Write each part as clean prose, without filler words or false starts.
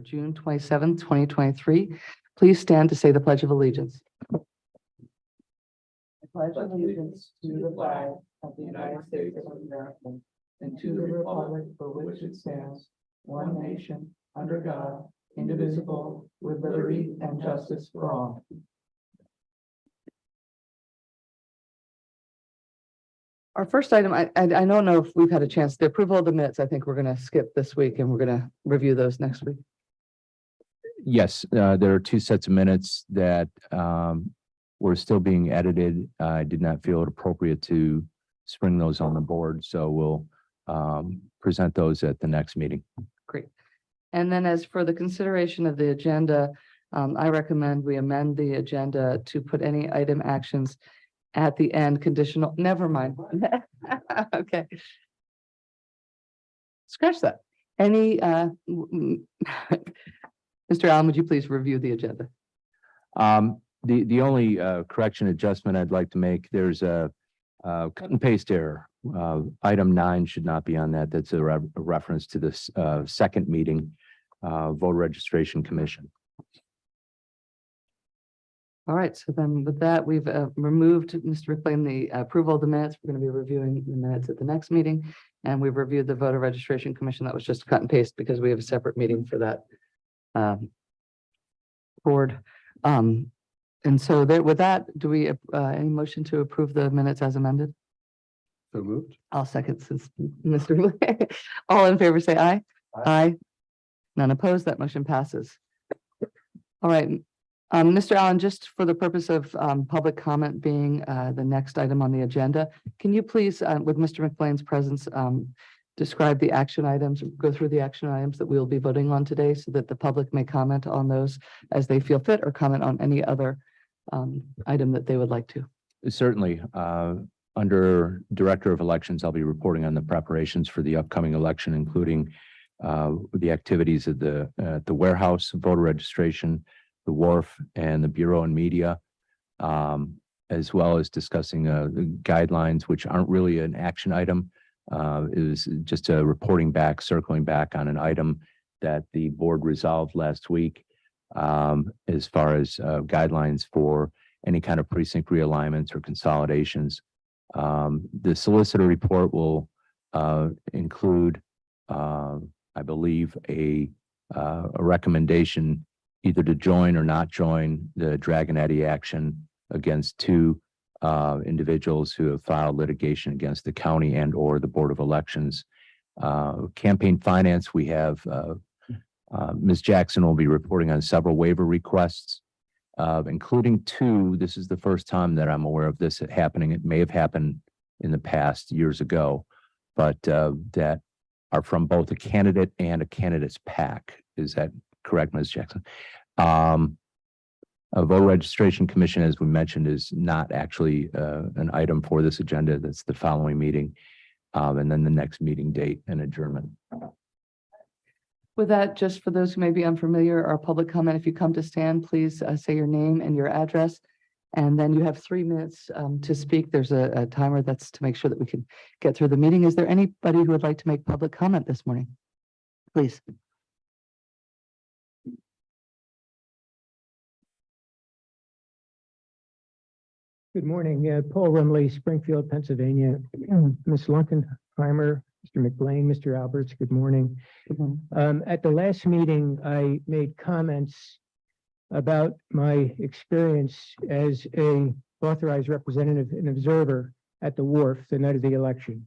June 27th, 2023. Please stand to say the Pledge of Allegiance. I pledge allegiance to the flag of the United States of America and to the republic for which it stands, one nation, under God, indivisible, with liberty and justice for all. Our first item, I don't know if we've had a chance, the approval of the minutes, I think we're going to skip this week and we're going to review those next week. Yes, there are two sets of minutes that were still being edited. I did not feel it appropriate to spring those on the board, so we'll present those at the next meeting. Great. And then as for the consideration of the agenda, I recommend we amend the agenda to put any item actions at the end conditional, never mind. Okay. Scratch that. Any, Mr. Allen, would you please review the agenda? The only correction adjustment I'd like to make, there's a cut and paste error. Item 9 should not be on that. That's a reference to this second meeting, voter registration commission. All right, so then with that, we've removed, Mr. McLean, the approval of the minutes. We're going to be reviewing the minutes at the next meeting. And we've reviewed the voter registration commission. That was just cut and paste because we have a separate meeting for that board. And so there, with that, do we any motion to approve the minutes as amended? So moved. I'll second since Mr. All in favor say aye. Aye. None opposed. That motion passes. All right. Mr. Allen, just for the purpose of public comment being the next item on the agenda, can you please, with Mr. McLean's presence, describe the action items, go through the action items that we'll be voting on today so that the public may comment on those as they feel fit or comment on any other item that they would like to. Certainly, under Director of Elections, I'll be reporting on the preparations for the upcoming election, including the activities of the warehouse, voter registration, the wharf, and the Bureau and Media, as well as discussing the guidelines, which aren't really an action item. It was just a reporting back, circling back on an item that the board resolved last week, as far as guidelines for any kind of precinct realignments or consolidations. The solicitor report will include, I believe, a recommendation either to join or not join the Dragon Eddy action against two individuals who have filed litigation against the county and or the Board of Elections. Campaign finance, we have Ms. Jackson will be reporting on several waiver requests, including two. This is the first time that I'm aware of this happening. It may have happened in the past years ago, but that are from both a candidate and a candidate's PAC. Is that correct, Ms. Jackson? A voter registration commission, as we mentioned, is not actually an item for this agenda. That's the following meeting, and then the next meeting date and adjournment. With that, just for those who may be unfamiliar, our public comment, if you come to stand, please say your name and your address. And then you have 3 minutes to speak. There's a timer that's to make sure that we can get through the meeting. Is there anybody who would like to make public comment this morning? Please. Good morning, Paul Rumley, Springfield, Pennsylvania. Ms. Lunkenheimer, Mr. McLean, Mr. Alberts, good morning. Good morning. At the last meeting, I made comments about my experience as a authorized representative and observer at the wharf the night of the election.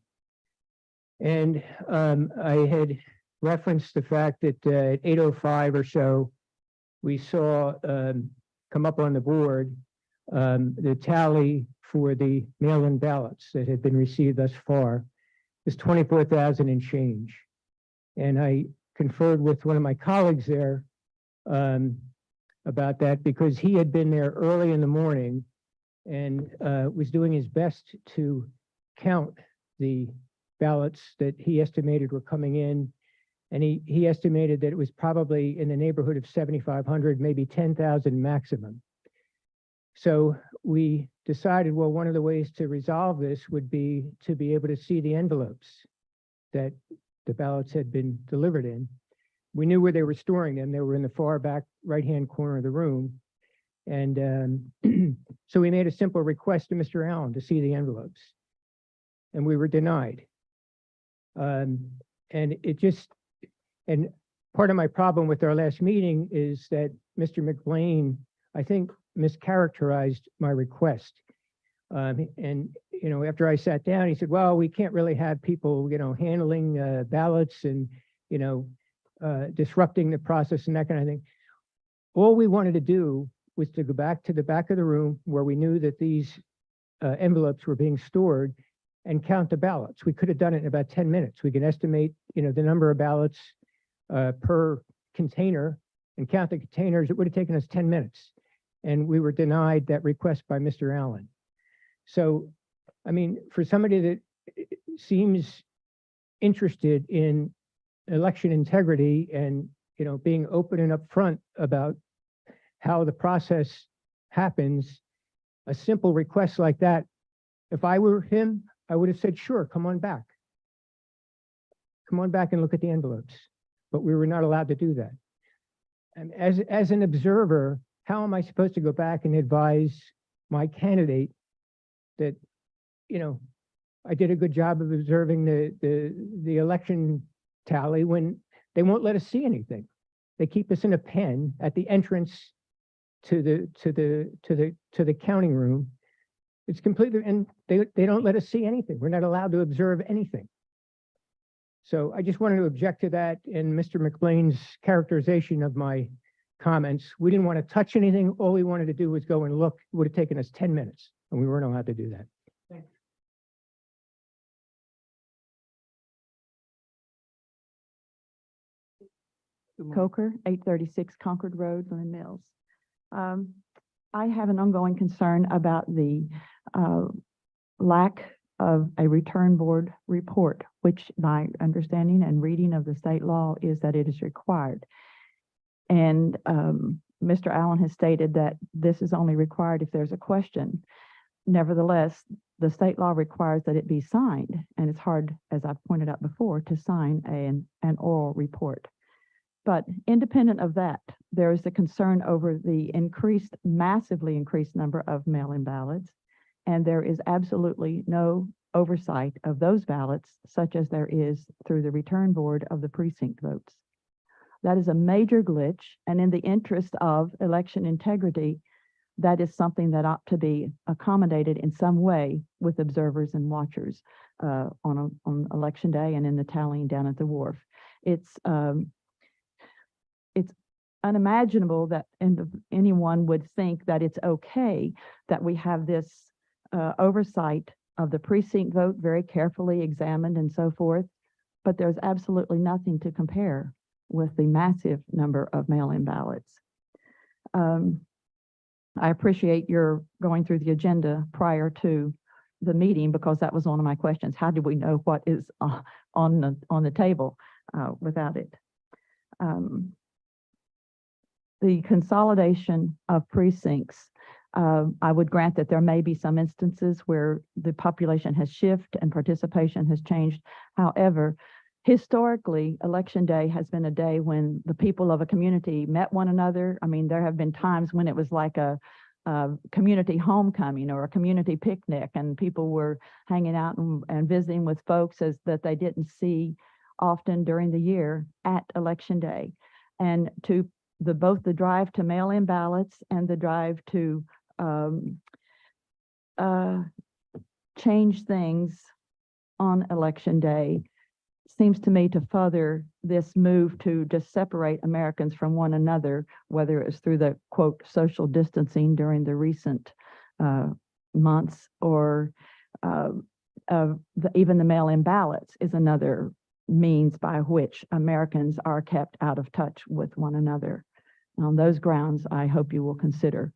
And I had referenced the fact that at 8:05 or so, we saw come up on the board the tally for the mail-in ballots that had been received thus far is 24,000 and change. And I conferred with one of my colleagues there about that because he had been there early in the morning and was doing his best to count the ballots that he estimated were coming in. And he estimated that it was probably in the neighborhood of 7,500, maybe 10,000 maximum. So we decided, well, one of the ways to resolve this would be to be able to see the envelopes that the ballots had been delivered in. we knew where they were storing them. They were in the far back right-hand corner of the room. And so we made a simple request to Mr. Allen to see the envelopes, and we were denied. And and part of my problem with our last meeting is that Mr. McBlain, I think, mischaracterized my request. And, you know, after I sat down, he said, well, we can't really have people, you know, handling ballots and, you know, disrupting the process and that kind of thing. All we wanted to do was to go back to the back of the room where we knew that these envelopes were being stored and count the ballots. We could have done it in about 10 minutes. We can estimate, you know, the number of ballots per container and count the containers. It would have taken us 10 minutes. And we were denied that request by Mr. Allen. So, I mean, for somebody that seems interested in election integrity and, you know, being open and upfront about how the process happens, a simple request like that, if I were him, I would have said, sure, come on back. Come on back and look at the envelopes. But we were not allowed to do that. And as an observer, how am I supposed to go back and advise my candidate that, you know, I did a good job of observing the election tally when they won't let us see anything? They keep us in a pen at the entrance to the counting room. It's completely, and they don't let us see anything. We're not allowed to observe anything. So I just wanted to object to that in Mr. McBlain's characterization of my comments. We didn't want to touch anything. All we wanted to do was go and look. It would have taken us 10 minutes, and we weren't allowed to do that. Coker, 836 Concord Road, Lynn Mills. I have an ongoing concern about the lack of a return board report, which my understanding and reading of the state law is that it is required. And Mr. Allen has stated that this is only required if there's a question. Nevertheless, the state law requires that it be signed, and it's hard, as I've pointed out before, to sign an oral report. But independent of that, there is the concern over the massively increased number of mail-in ballots, and there is absolutely no oversight of those ballots, such as there is through the return board of the precinct votes. That is a major glitch, and in the interest of election integrity, that is something that ought to be accommodated in some way with observers and watchers on election day and in the tallying down at the wharf. It's unimaginable that anyone would think that it's okay that we have this oversight of the precinct vote very carefully examined and so forth, but there's absolutely nothing to compare with the massive number of mail-in ballots. I appreciate your going through the agenda prior to the meeting, because that was one of my questions. How do we know what is on the table without it? The consolidation of precincts, I would grant that there may be some instances where the population has shifted and participation has changed. However, historically, election day has been a day when the people of a community met one another. I mean, there have been times when it was like a community homecoming or a community picnic, and people were hanging out and visiting with folks that they didn't see often during the year at election day. And to both the drive to mail-in ballots and the drive to change things on election day seems to me to further this move to just separate Americans from one another, whether it's through the quote social distancing during the recent months, or even the mail-in ballots is another means by which Americans are kept out of touch with one another. On those grounds, I hope you will consider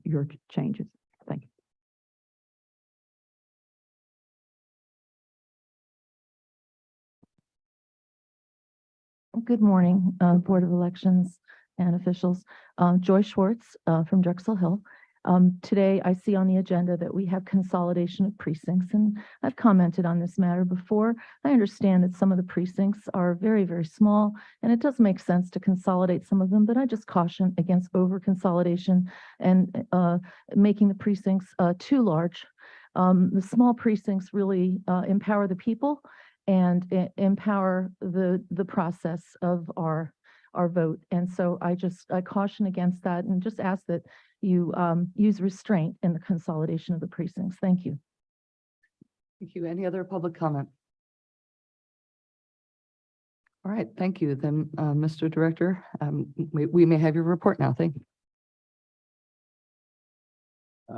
your changes. Thank you. Good morning, Board of Elections and officials. Joy Schwartz from Drexel Hill. Today, I see on the agenda that we have consolidation of precincts, and I've commented on this matter before. I understand that some of the precincts are very, very small, and it does make sense to consolidate some of them, but I just caution against over-consolidation and making the precincts too large. The small precincts really empower the people and empower the process of our vote. And so I caution against that and just ask that you use restraint in the consolidation of the precincts. Thank you. Thank you. Any other public comment? All right, thank you. Then, Mr. Director, we may have your report now. Thank you.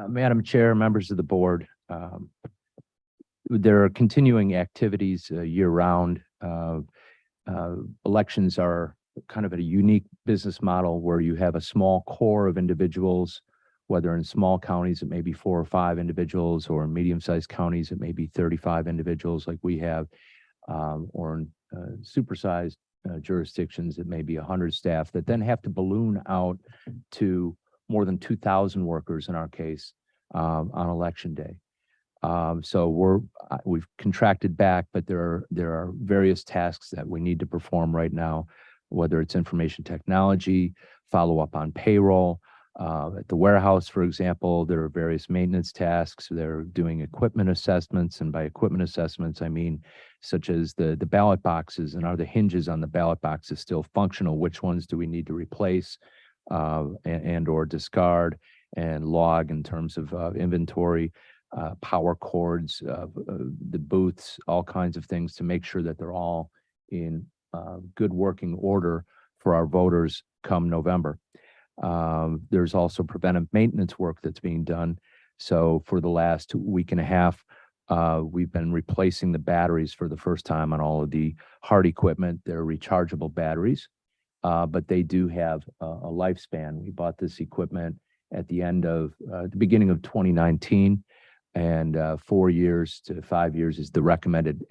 Madam Chair, members of the board, there are continuing activities year-round. Elections are kind of a unique business model where you have a small core of individuals, whether in small counties, it may be 4 or 5 individuals, or in medium-sized counties, it may be 35 individuals like we have, or in supersized jurisdictions, it may be 100 staff that then have to balloon out to more than 2,000 workers in our case on election day. So we've contracted back, but there are various tasks that we need to perform right now, whether it's information technology, follow up on payroll. At the warehouse, for example, there are various maintenance tasks. They're doing equipment assessments, and by equipment assessments, I mean such as the ballot boxes, and are the hinges on the ballot boxes still functional? Which ones do we need to replace and or discard and log in terms of inventory, power cords, the booths, all kinds of things to make sure that they're all in good working order for our voters come November. There's also preventive maintenance work that's being done. So for the last week and a half, we've been replacing the batteries for the first time on all of the hard equipment. They're rechargeable batteries, but they do have a lifespan. We bought this equipment at the beginning of 2019, and 4 years to 5 years is the recommended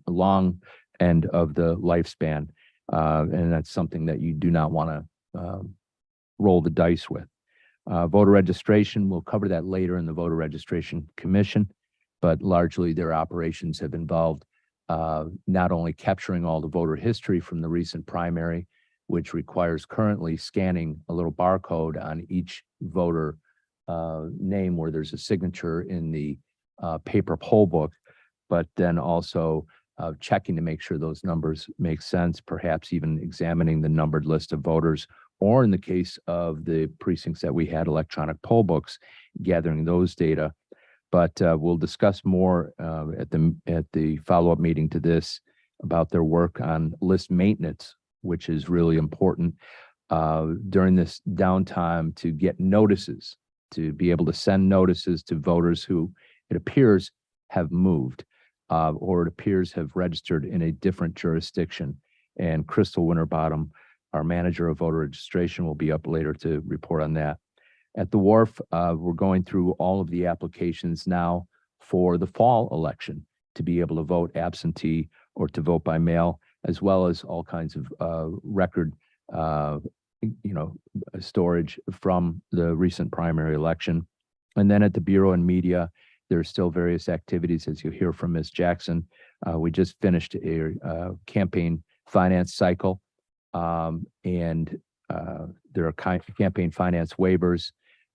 long end of the lifespan. And that's something that you do not want to roll the dice with. Voter registration, we'll cover that later in the Voter Registration Commission, but largely their operations have involved not only capturing all the voter history from the recent primary, which requires currently scanning a little barcode on each voter name where there's a signature in the paper poll book, but then also checking to make sure those numbers make sense, perhaps even examining the numbered list of voters, or in the case of the precincts that we had electronic poll books, gathering those data. But we'll discuss more at the follow-up meeting to this about their work on list maintenance, which is really important during this downtime to get notices, to be able to send notices to voters who it appears have moved or it appears have registered in a different jurisdiction. And Crystal Winterbottom, our manager of voter registration, will be up later to report on that. At the Wharf, we're going through all of the applications now for the fall election to be able to vote absentee or to vote by mail, as well as all kinds of record, storage from the recent primary election. And then at the Bureau and Media, there's still various activities, as you hear from Ms. Jackson. We just finished a campaign finance cycle, and there are campaign finance waivers,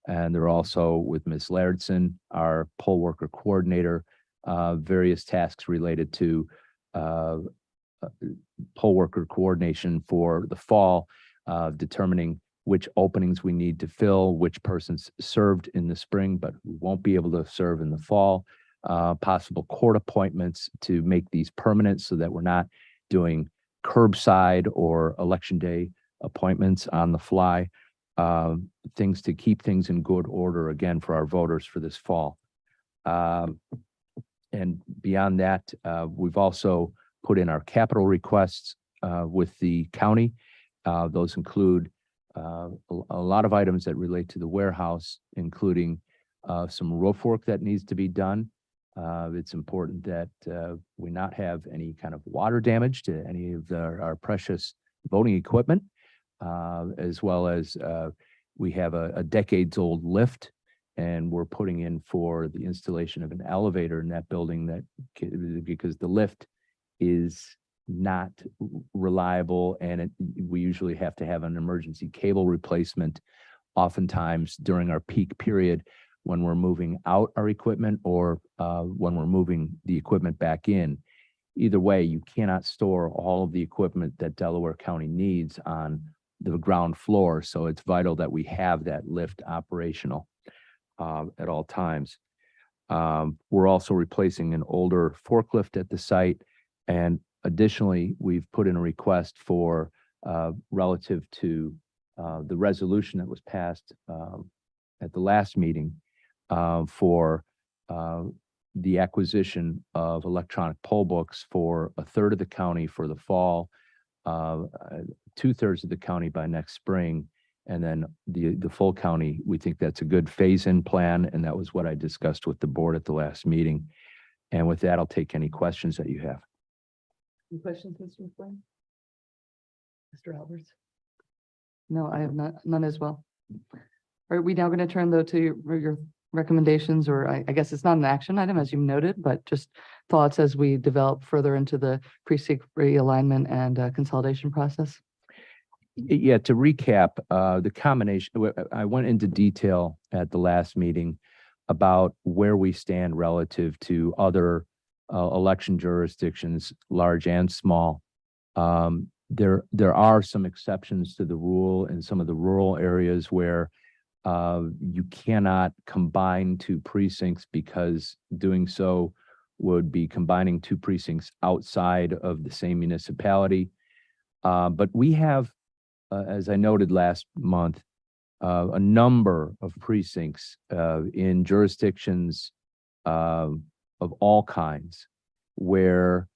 and there are also with Ms. Lairdson, our poll worker coordinator, various tasks related to poll worker coordination for the fall, determining which openings we need to fill, which persons served in the spring, but we won't be able to serve in the fall, possible court appointments to make these permanent so that we're not doing curbside or election day appointments on the fly, things to keep things in good order again for our voters for this fall. And beyond that, we've also put in our capital requests with the county. Those include a lot of items that relate to the warehouse, including some roof work that needs to be done. It's important that we not have any kind of water damage to any of our precious voting equipment, as well as We have a decades-old lift, and we're putting in for the installation of an elevator in that building because the lift is not reliable, and we usually have to have an emergency cable replacement oftentimes during our peak period when we're moving out our equipment or when we're moving the equipment back in. Either way, you cannot store all of the equipment that Delaware County needs on the ground floor. So it's vital that we have that lift operational at all times. We're also replacing an older forklift at the site. And additionally, we've put in a request for relative to the resolution that was passed at the last meeting for the acquisition of electronic poll books for a third of the county for the fall, 2/3 of the county by next spring, and then the full county. We think that's a good phase-in plan, and that was what I discussed with the board at the last meeting. And with that, I'll take any questions that you have. Any questions, Mr. McLean? Mr. Alberts? No, I have none as well. Are we now going to turn though to your recommendations, or I guess it's not an action item as you noted, but just thoughts as we develop further into the precinct realignment and consolidation process? Yeah, to recap, the combination, I went into detail at the last meeting about where we stand relative to other election jurisdictions, large and small. There are some exceptions to the rule in some of the rural areas where you cannot combine two precincts because doing so would be combining two precincts outside of the same municipality. But we have, as I noted last month, a number of precincts in jurisdictions of all kinds where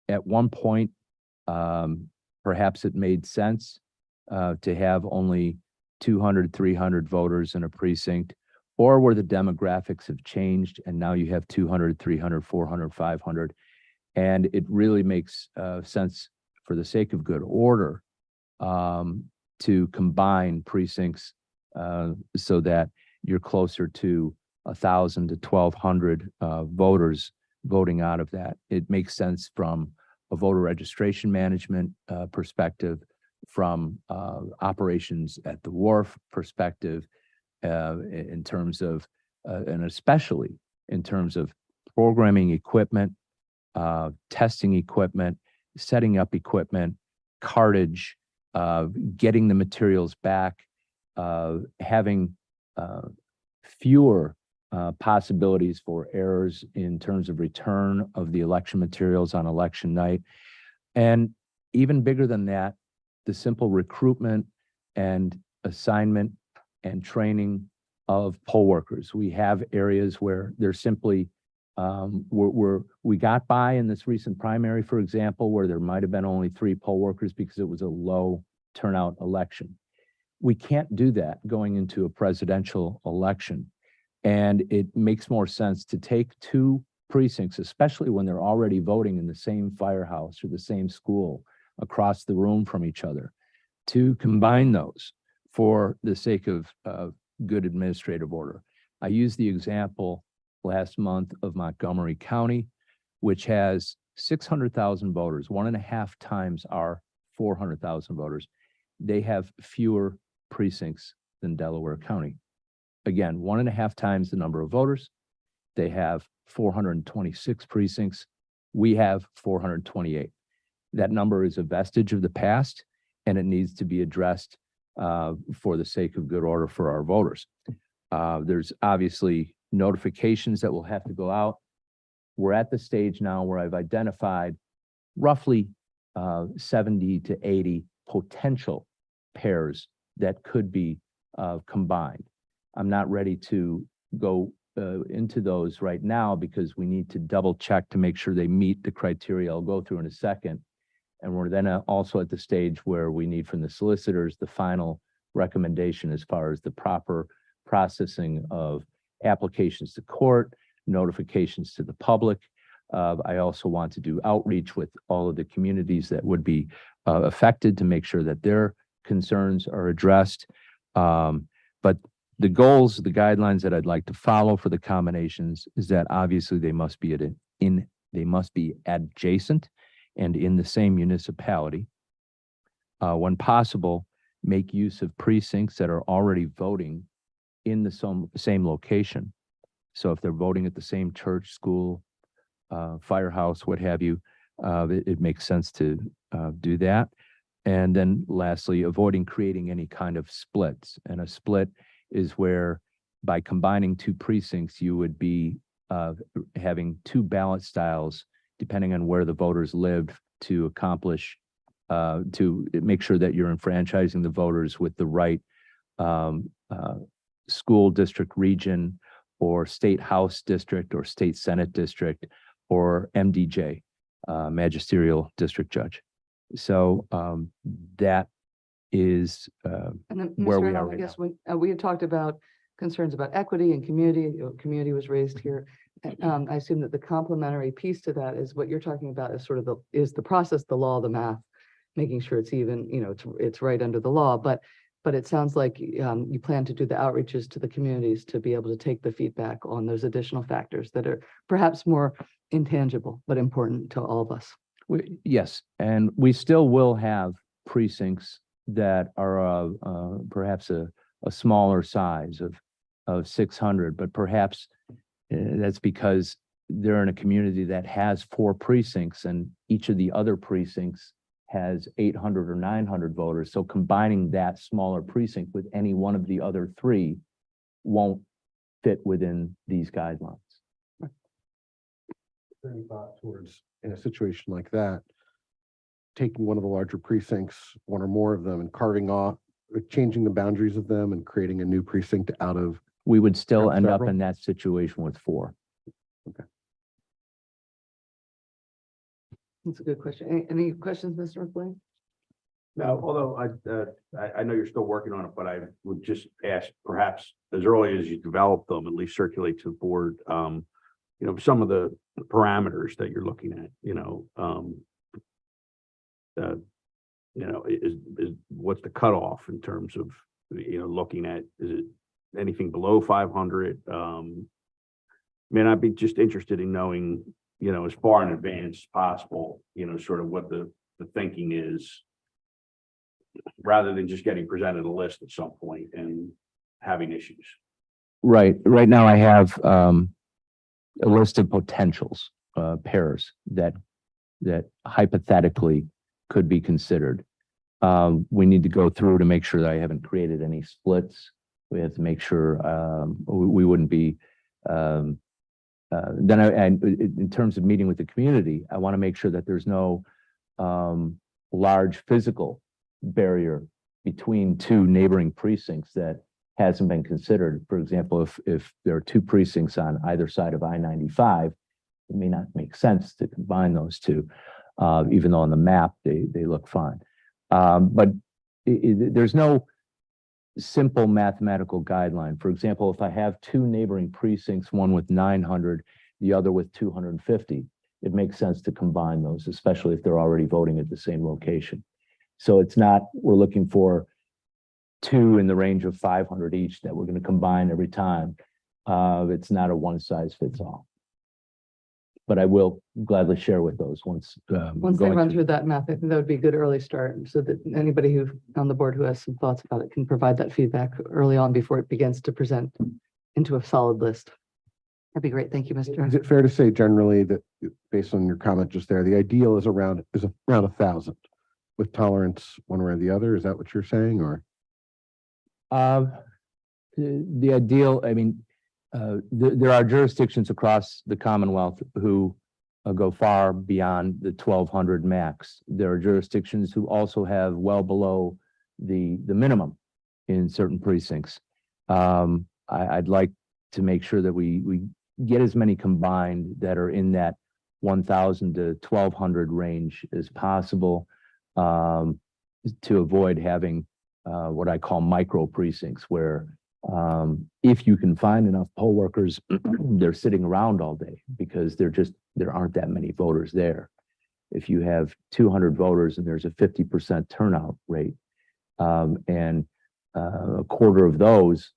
at one point, perhaps it made sense to have only 200, 300 voters in a precinct, or where the demographics have changed and now you have 200, 300, 400, 500. And it really makes sense for the sake of good order to combine precincts so that you're closer to 1,000 to 1,200 voters voting out of that. It makes sense from a voter registration management perspective, from operations at the wharf perspective, in terms of, and especially in terms of programming equipment, testing equipment, setting up equipment, cartage, getting the materials back, having fewer possibilities for errors in terms of return of the election materials on election night. And even bigger than that, the simple recruitment and assignment and training of poll workers. We have areas where there's simply, we got by in this recent primary, for example, where there might have been only 3 poll workers because it was a low turnout election. We can't do that going into a presidential election. And it makes more sense to take 2 precincts, especially when they're already voting in the same firehouse or the same school across the room from each other, to combine those for the sake of good administrative order. I used the example last month of Montgomery County, which has 600,000 voters, 1.5 times our 400,000 voters. They have fewer precincts than Delaware County. Again, 1.5 times the number of voters. They have 426 precincts. We have 428. That number is a vestige of the past, and it needs to be addressed for the sake of good order for our voters. There's obviously notifications that will have to go out. We're at the stage now where I've identified roughly 70 to 80 potential pairs that could be combined. I'm not ready to go into those right now because we need to double check to make sure they meet the criteria I'll go through in a second. And we're then also at the stage where we need from the solicitors the final recommendation as far as the proper processing of applications to court, notifications to the public. I also want to do outreach with all of the communities that would be affected to make sure that they're concerns are addressed. But the goals, the guidelines that I'd like to follow for the combinations is that obviously they must be they must be adjacent and in the same municipality. When possible, make use of precincts that are already voting in the same location. So if they're voting at the same church, school, firehouse, what have you, it makes sense to do that. And then lastly, avoiding creating any kind of splits. And a split is where by combining two precincts, you would be having two ballot styles, depending on where the voters lived, to accomplish, to make sure that you're enfranchising the voters with the right school district region or state house district or state senate district or MDJ, magisterial district judge. So that is And then, where Mr. we Allen, are I right guess when we had talked about concerns about equity and community, community was raised here. And, I assume that the complementary piece to that is what you're talking about is sort of the process, the law, the math, making sure it's even, it's right under the law. But it sounds like you plan to do the outreaches to the communities to be able to take the feedback on those additional factors that are perhaps more intangible, but important to all of us. Yes, and we still will have precincts that are perhaps a smaller size of 600, but perhaps that's because they're in a community that has 4 precincts and each of the other precincts has 800 or 900 voters. So combining that smaller precinct with any one of the other 3 won't fit within these guidelines. Any thought towards, in a situation like that, taking one of the larger precincts, one or more of them, and carving off, changing the boundaries of them and creating a new precinct out of? We would still Have end up several? in that situation with 4. That's a good question. Any questions, Mr. McBlain? No, although I know you're still working on it, but I would just ask perhaps as early as you develop them, at least circulate to the board, some of the parameters that you're looking at, is what's the cutoff in terms of, looking at, is it anything below 500? I'd be just interested in knowing, as far in advance as possible, sort of what the thinking is, rather than just getting presented a list at some point and having issues. Right. Right now I have a list of potentials, pairs that hypothetically could be considered. We need to go through to make sure that I haven't created any splits. We have to make sure we wouldn't be. And in terms of meeting with the community, I want to make sure that there's no large physical barrier between 2 neighboring precincts that hasn't been considered. For example, if there are 2 precincts on either side of I-95, it may not make sense to combine those 2, even though on the map they look fine. But there's no simple mathematical guideline. For example, if I have 2 neighboring precincts, one with 900, the other with 250, it makes sense to combine those, especially if they're already voting at the same location. So it's not, we're looking for 2 in the range of 500 each that we're going to combine every time. It's not a one size fits all. But I will gladly share with those once. Once they run through that math, I think that would be a good early start so that anybody who on the board who has some thoughts about it can provide that feedback early on before it begins to present into a solid list. That'd be great. Thank you, Is Mr. it fair to say generally that, based on your comment just there, the ideal is around 1,000 with tolerance one way or the other? Is that what you're saying, or? The ideal, there are jurisdictions across the Commonwealth who go far beyond the 1,200 max. There are jurisdictions who also have well below the minimum in certain precincts. I'd like to make sure that we get as many combined that are in that 1,000 to 1,200 range as possible, to avoid having what I call micro precincts, where if you can find enough poll workers, they're sitting around all day because there aren't that many voters there. If you have 200 voters and there's a 50% turnout rate, And a quarter of those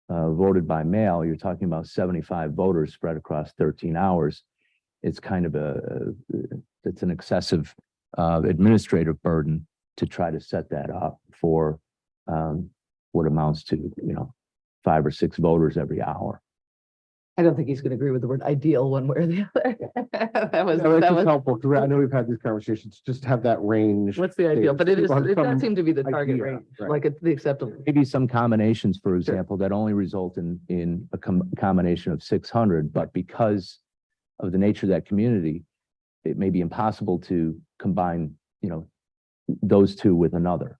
voted by mail. You're talking about 75 voters spread across 13 hours. It's kind of it's an excessive administrative burden to try to set that up for what amounts to, 5 or 6 voters every hour. I don't think he's going to agree with the word ideal one way or the other. That was, No, it's that just was, helpful, because I know we've had these conversations, just have that range. what's the ideal? But it is, People have it does some seem to be the target idea, range, right. like it's the acceptable. Maybe some combinations, for example, that only result in a combination of 600, but because of the nature of that community, it may be impossible to combine, those two with another.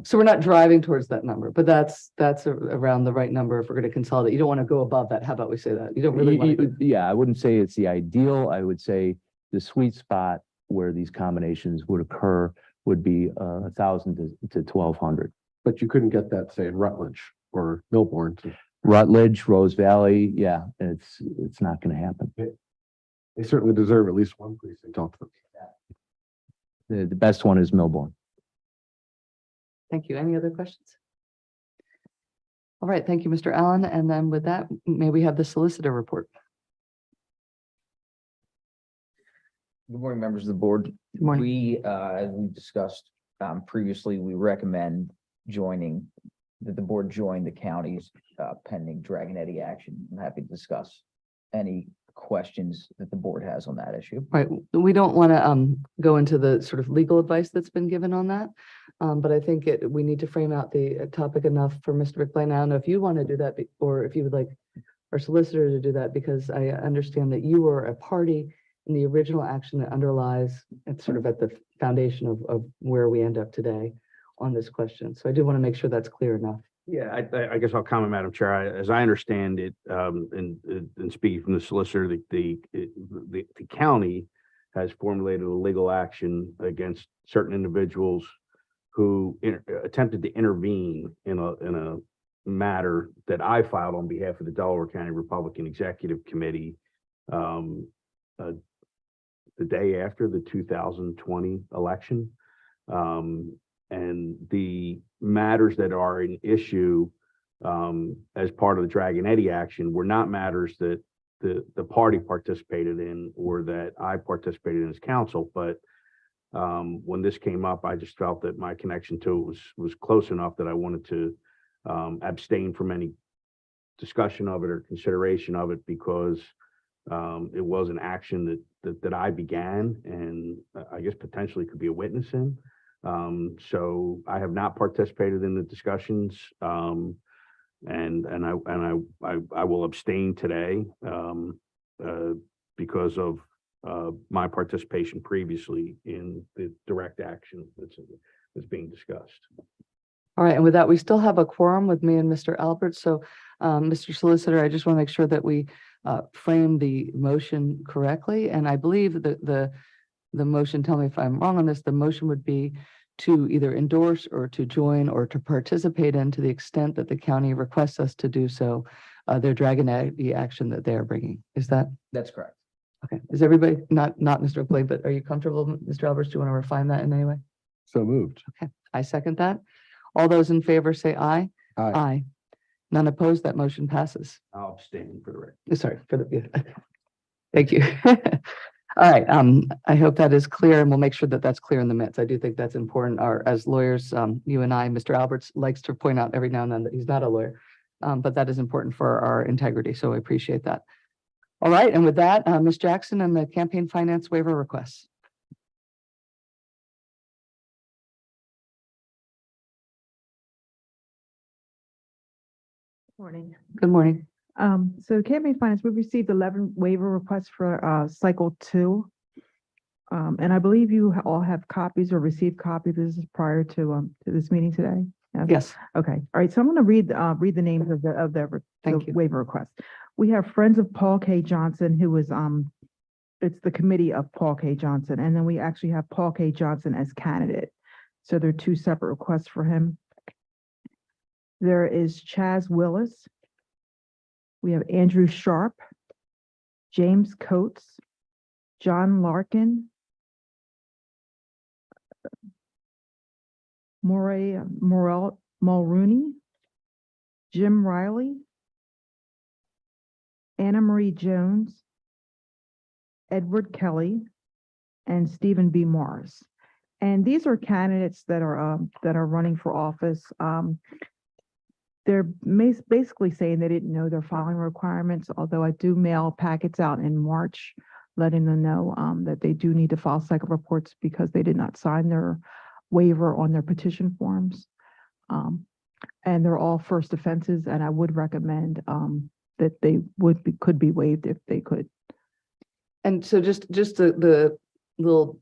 So we're not driving towards that number, but that's around the right number if we're going to consolidate. You don't want to go above that. How about we say that? You don't really want to. Yeah, I wouldn't say it's the ideal. I would say the sweet spot where these combinations would occur would be 1,000 to 1,200. But you couldn't get that, say, in Rutledge or Milborne. Rutledge, Rose Valley, yeah, it's not going to happen. They certainly deserve at least one precinct off them. The best one is Milborne. Thank you. Any other questions? All right, thank you, Mr. Allen. And then with that, may we have the solicitor report? Good morning, members of the board. Good morning. We, as we discussed previously, we recommend that the board join the county's pending Dragon Eddy action. I'm happy to discuss any questions that the board has on that issue. Right, we don't want to go into the sort of legal advice that's been given on that. But I think we need to frame out the topic enough for Mr. McLean. I don't know if you want to do that or if you would like our solicitor to do that, because I understand that you were a party in the original action that underlies, it's sort of at the foundation of where we end up today on this question. So I do want to make sure that's clear enough. Yeah, I guess I'll comment, Madam Chair. As I understand it, and speaking from the solicitor, the county has formulated a legal action against certain individuals who attempted to intervene in a matter that I filed on behalf of the Delaware County Republican Executive Committee the day after the 2020 election. And the matters that are an issue as part of the Dragon Eddy action were not matters that the party participated in or that I participated in as counsel. But when this came up, I just felt that my connection to it was close enough that I wanted to abstain from any discussion of it or consideration of it, because it was an action that I began and I guess potentially could be a witness in. So I have not participated in the discussions, and I will abstain today because of my participation previously in the direct action that's being discussed. All right, and with that, we still have a quorum with me and Mr. Albert. So, Mr. Solicitor, I just want to make sure that we frame the motion correctly. And I believe that the motion, tell me if I'm wrong on this, the motion would be to either endorse or to join or to participate in, to the extent that the county requests us to do so, their Dragon Eddy action that they are bringing. Is that? That's correct. Okay. Is everybody, not Mr. McLean, but are you comfortable, Mr. Alberts? Do you want to refine that in any way? So moved. Okay, I second that. All those in favor say aye. Aye. Aye. None opposed, that motion passes. I'll abstain for the record. Sorry for the, thank you. All right, I hope that is clear, and we'll make sure that that's clear in the minutes. I do think that's important. As lawyers, you and I, Mr. Alberts likes to point out every now and then that he's not a lawyer, but that is important for our integrity, so I appreciate that. All right, and with that, Ms. Jackson and the campaign finance waiver requests. Morning. Good morning. So campaign finance, we've received 11 waiver requests for cycle 2. And I believe you all have copies or received copies. This is prior to this meeting today. Yes, Okay. All right. So I'm going to read the names of the Thank you. waiver requests. We have Friends of Paul K. Johnson, who is it's the committee of Paul K. Johnson, and then we actually have Paul K. Johnson as candidate. So there are 2 separate requests for him. There is Chaz Willis. We have Andrew Sharp, James Coates, John Larkin, Mulrooney, Jim Riley, Anna Marie Jones, Edward Kelly, and Stephen B. Morris. And these are candidates that are running for office. They're basically saying they didn't know their filing requirements, although I do mail packets out in March, letting them know that they do need to file cycle reports because they did not sign their waiver on their petition forms. And they're all first offenses, and I would recommend that they could be waived if they could. And so just the little,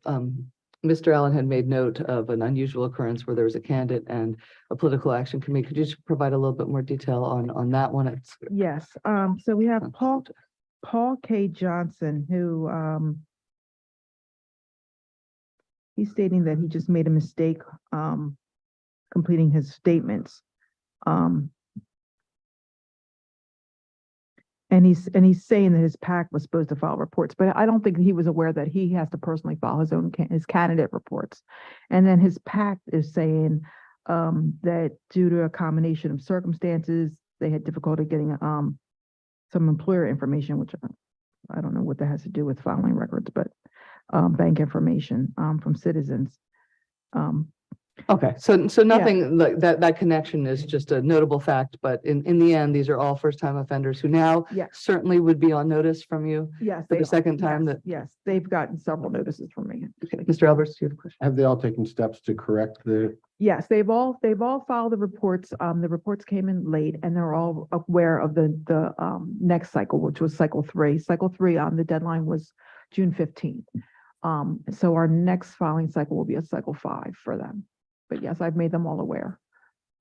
Mr. Allen had made note of an unusual occurrence where there was a candidate and a political action committee. Could you just provide a little bit more detail on that one? It's Yes, so we have Paul K. Johnson, who he's stating that he just made a mistake completing his statements. And he's saying that his PAC was supposed to file reports, but I don't think he was aware that he has to personally file his candidate reports. And then his PAC is saying that due to a combination of circumstances, they had difficulty getting some employer information, which I don't know what that has to do with filing records, but bank information from citizens. okay. So nothing like that connection is just a notable fact, but in the end, these are all first-time offenders who now Yes. certainly would be on notice from you Yes. for they the second are. time Yes, that. yes, they've gotten several notices from me. Okay, Mr. Alberts, do you have a question? Have they all taken steps to correct the, Yes, they've all filed the reports. The reports came in late and they're all aware of the next cycle, which was cycle 3. Cycle 3, the deadline was June 15th. So our next filing cycle will be a cycle 5 for them. But yes, I've made them all aware.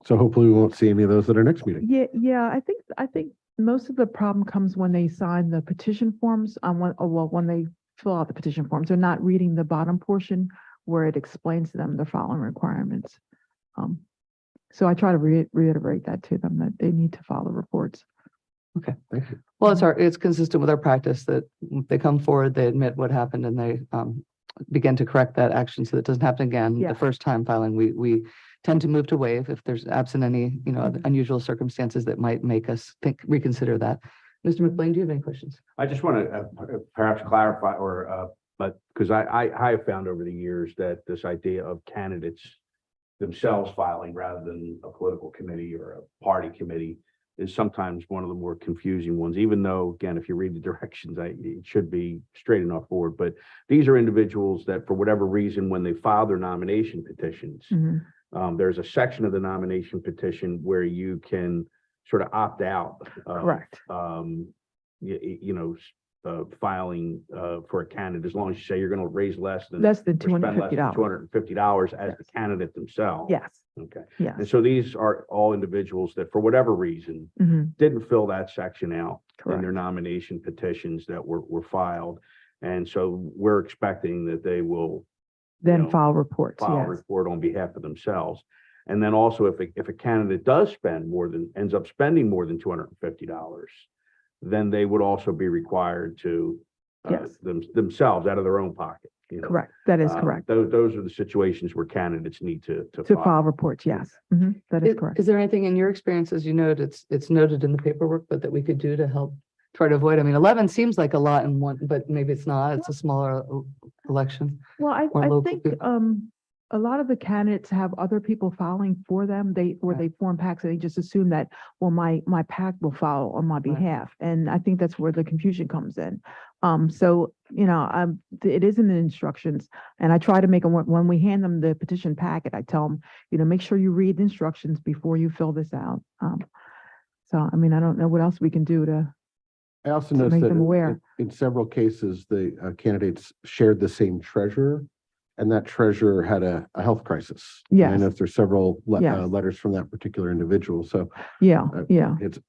so hopefully we won't see any of those at our next meeting. Yeah, I think most of the problem comes when they sign the petition forms, when they fill out the petition forms, they're not reading the bottom portion where it explains to them the following requirements. So I try to reiterate that to them, that they need to file the reports. Okay. Thank you. Well, it's consistent with our practice that they come forward, they admit what happened, and they begin to correct that action so that it doesn't happen again. Yeah. The first time filing, we tend to move to waive if there's absent any, Mhm. unusual circumstances that might make us reconsider that. Mr. McBlain, do you have any questions? I just want to perhaps clarify but because I have found over the years that this idea of candidates themselves filing rather than a political committee or a party committee is sometimes one of the more confusing ones, even though, again, if you read the directions, it should be straight enough forward. But these are individuals that, for whatever reason, when they file their nomination petitions, Mhm. there's a section of the nomination petition where you can sort of opt out. Correct. Filing for a candidate, as long as you say you're going to raise less than Less than or spend less than $250. $250 as the Yes. candidate themselves. Yes, Okay. yes. And so these are all individuals that, for whatever reason, Mhm. didn't fill that section out in their Correct. nomination petitions that were filed. And so we're expecting that they will Then file reports, file a yes. report on behalf of themselves. And then also, if a candidate does ends up spending more than $250, then they would also be required to Yes. themselves out of their own pocket. Correct, that is correct. Those are the situations where candidates need to To file reports, yes. Mhm, that is correct. Is there anything in your experience, as you noted, it's noted in the paperwork, but that we could do to help try to avoid? I mean, 11 seems like a lot in one, but maybe it's not. It's a smaller election. Well, or I local think, people. a lot of the candidates have other people filing for them. They form PACs and they just assume that, well, my PAC will file on my behalf. And I think that's where the confusion comes in. So, it is in the instructions, and I try to make them, when we hand them the petition packet, I tell them, make sure you read the instructions before you fill this out. So, I mean, I don't know what else we can do to. I also To noticed make that them aware. in several cases, the candidates shared the same treasurer, and that treasurer had a health crisis. And I Yes. know there's several Yes. letters from that particular individual, so Yeah, Uh, yeah, it's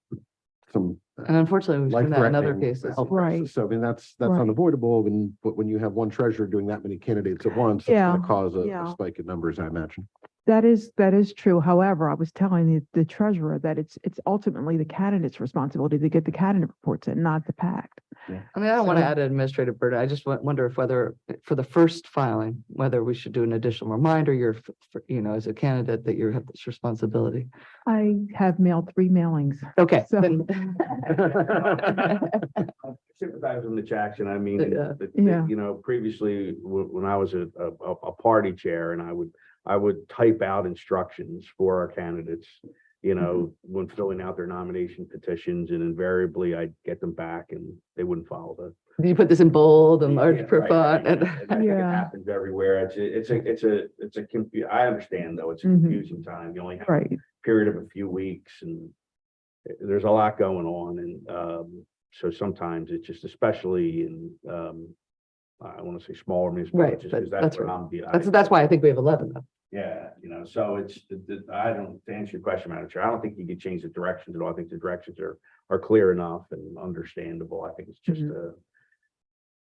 some And unfortunately, we've seen that in other life-threatening cases. health Right. crisis. So I mean, that's Right. unavoidable, but when you have one treasurer doing that many candidates at once, it's gonna Yeah, cause a yeah. spike in numbers, I imagine. that is true. However, I was telling the treasurer that it's ultimately the candidate's responsibility to get the candidate reports in, not the PAC. I mean, I don't want to So- add an administrative burden. I just wonder if whether, for the first filing, whether we should do an additional reminder, as a candidate, that you have this responsibility. I have mailed 3 mailings. Okay, So- then. I sympathize with Ms. Jackson. I mean, Yeah. Yeah. previously, when I was a party chair and I would type out instructions for our candidates, when filling out their nomination petitions, and invariably I'd get them back and they wouldn't follow the. You put this in bold and large Yeah, for right, font. right, and- right. And I think it Yeah. happens everywhere. I understand though, it's a Mhm. confusing time. You only have a Right. period of a few weeks and there's a lot going on. And so sometimes it's just, especially in, I want to say smaller municipalities, just because that's that's what right. I'm. That's why I think we have 11 though. Yeah, so it's, I don't, to answer your question, Madam Chair, I don't think you could change the directions at all. I think the directions are clear enough and understandable. I think it's just,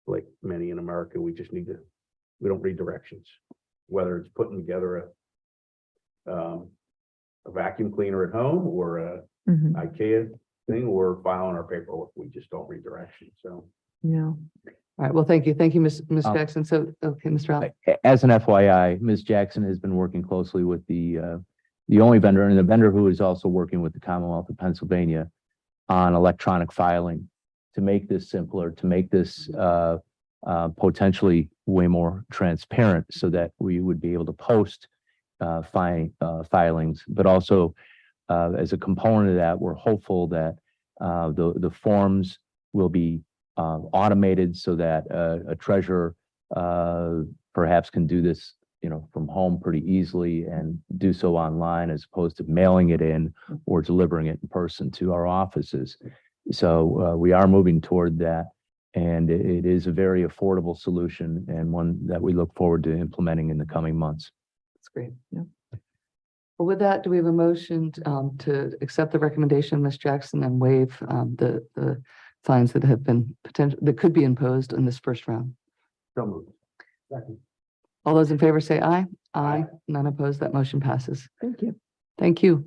like many in America, we don't read directions. Whether it's putting together a vacuum cleaner at home or a Mhm. IKEA thing or filing our paperwork, we just don't read directions, so. Yeah. All right, well, thank you. Thank you, Ms. Um, Jackson. So, okay, Mr. Allen. As an FYI, Ms. Jackson has been working closely with the only vendor and the vendor who is also working with the Commonwealth of Pennsylvania on electronic filing to make this simpler, to make this potentially way more transparent so that we would be able to post filings, but also as a component of that, we're hopeful that the forms will be automated so that a treasurer perhaps can do this, from home pretty easily and do so online as opposed to mailing it in or delivering it in person to our offices. So we are moving toward that, and it is a very affordable solution and one that we look forward to implementing in the coming months. That's great. Yeah. Well, with that, do we have a motion to accept the recommendation of Ms. Jackson and waive the fines that have been that could be imposed in this first round? So moved. Second. All those in favor say aye. Aye. None opposed. That motion passes. Thank you. Thank you.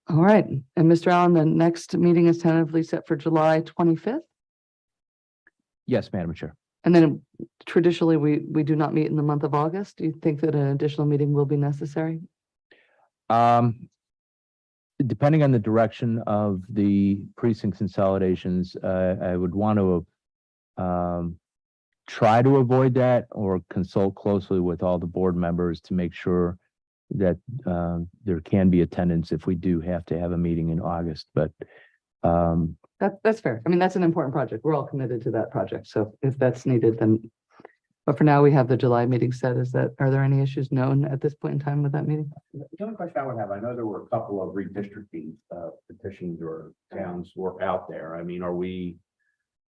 All right. And Mr. Allen, the next meeting is tentatively set for July 25th. Yes, Madam Chair. And then traditionally, we do not meet in the month of August. Do you think that an additional meeting will be necessary? Depending on the direction of the precinct consolidations, I would want to try to avoid that or consult closely with all the board members to make sure that there can be attendance if we do have to have a meeting in August. But That's fair. I mean, that's an important project. We're all committed to that project. So if that's needed, then, but for now, we have the July meeting set. Are there any issues known at this point in time with that meeting? The only question I would have, I know there were a couple of redistricting petitions or towns were out there. I mean, are we?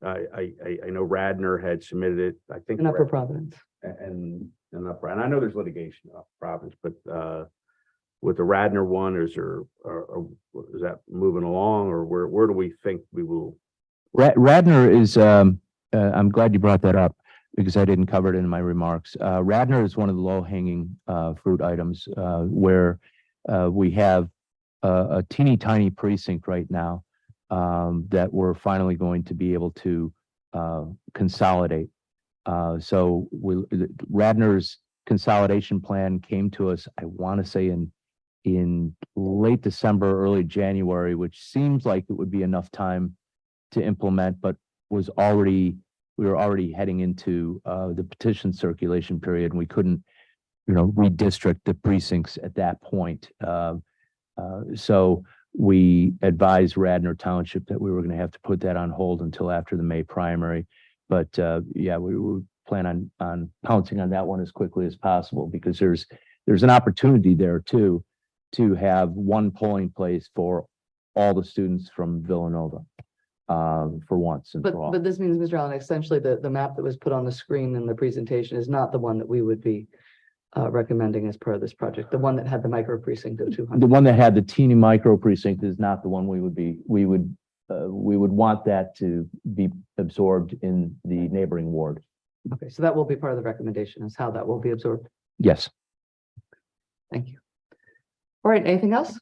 I know Radnor had submitted it, I think. In Upper Providence. And Upper, and I know there's litigation in Upper Providence, but with the Radnor one, is that moving along, or where do we think we will? Radnor is, I'm glad you brought that up because I didn't cover it in my remarks. Radnor is one of the low-hanging fruit items where we have a teeny tiny precinct right now that we're finally going to be able to consolidate. So Radnor's consolidation plan came to us, I want to say in late December, early January, which seems like it would be enough time to implement, but we were already heading into the petition circulation period, and we couldn't, redistrict the precincts at that point. So we advised Radnor Township that we were going to have to put that on hold until after the May primary. But yeah, we plan on pouncing on that one as quickly as possible because there's an opportunity there too to have one polling place for all the students from Villanova for once and for all. But this means, Mr. Allen, essentially the map that was put on the screen in the presentation is not the one that we would be recommending as part of this project. The one that had the micro precinct of 200. The one that had the teeny micro precinct is not the one we would want that to be absorbed in the neighboring ward. Okay, so that will be part of the recommendation is how that will be absorbed. Yes. Thank you. All right, anything else?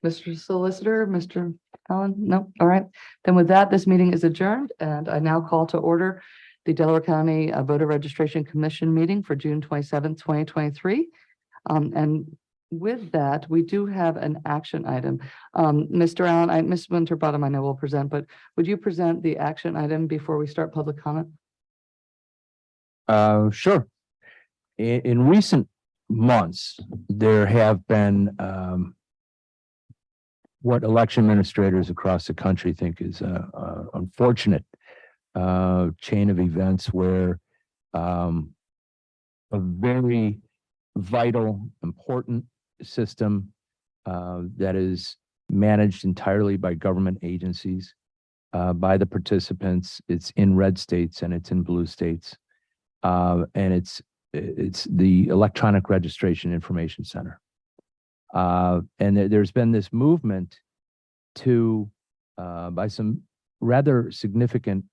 Mr. Solicitor, Mr. Allen? No? All right. Then with that, this meeting is adjourned, and I now call to order the Delaware County Voter Registration Commission meeting for June 27th, 2023. And with that, we do have an action item. Mr. Allen, Ms. Winterbottom, I know will present, but would you present the action item before we start public comment? Sure. In recent months, there have been what election administrators across the country think is a unfortunate chain of events where a very vital, important system that is managed entirely by government agencies, by the participants. It's in red states and it's in blue states. And it's the Electronic Registration Information Center. And there's been this movement to, by some rather significant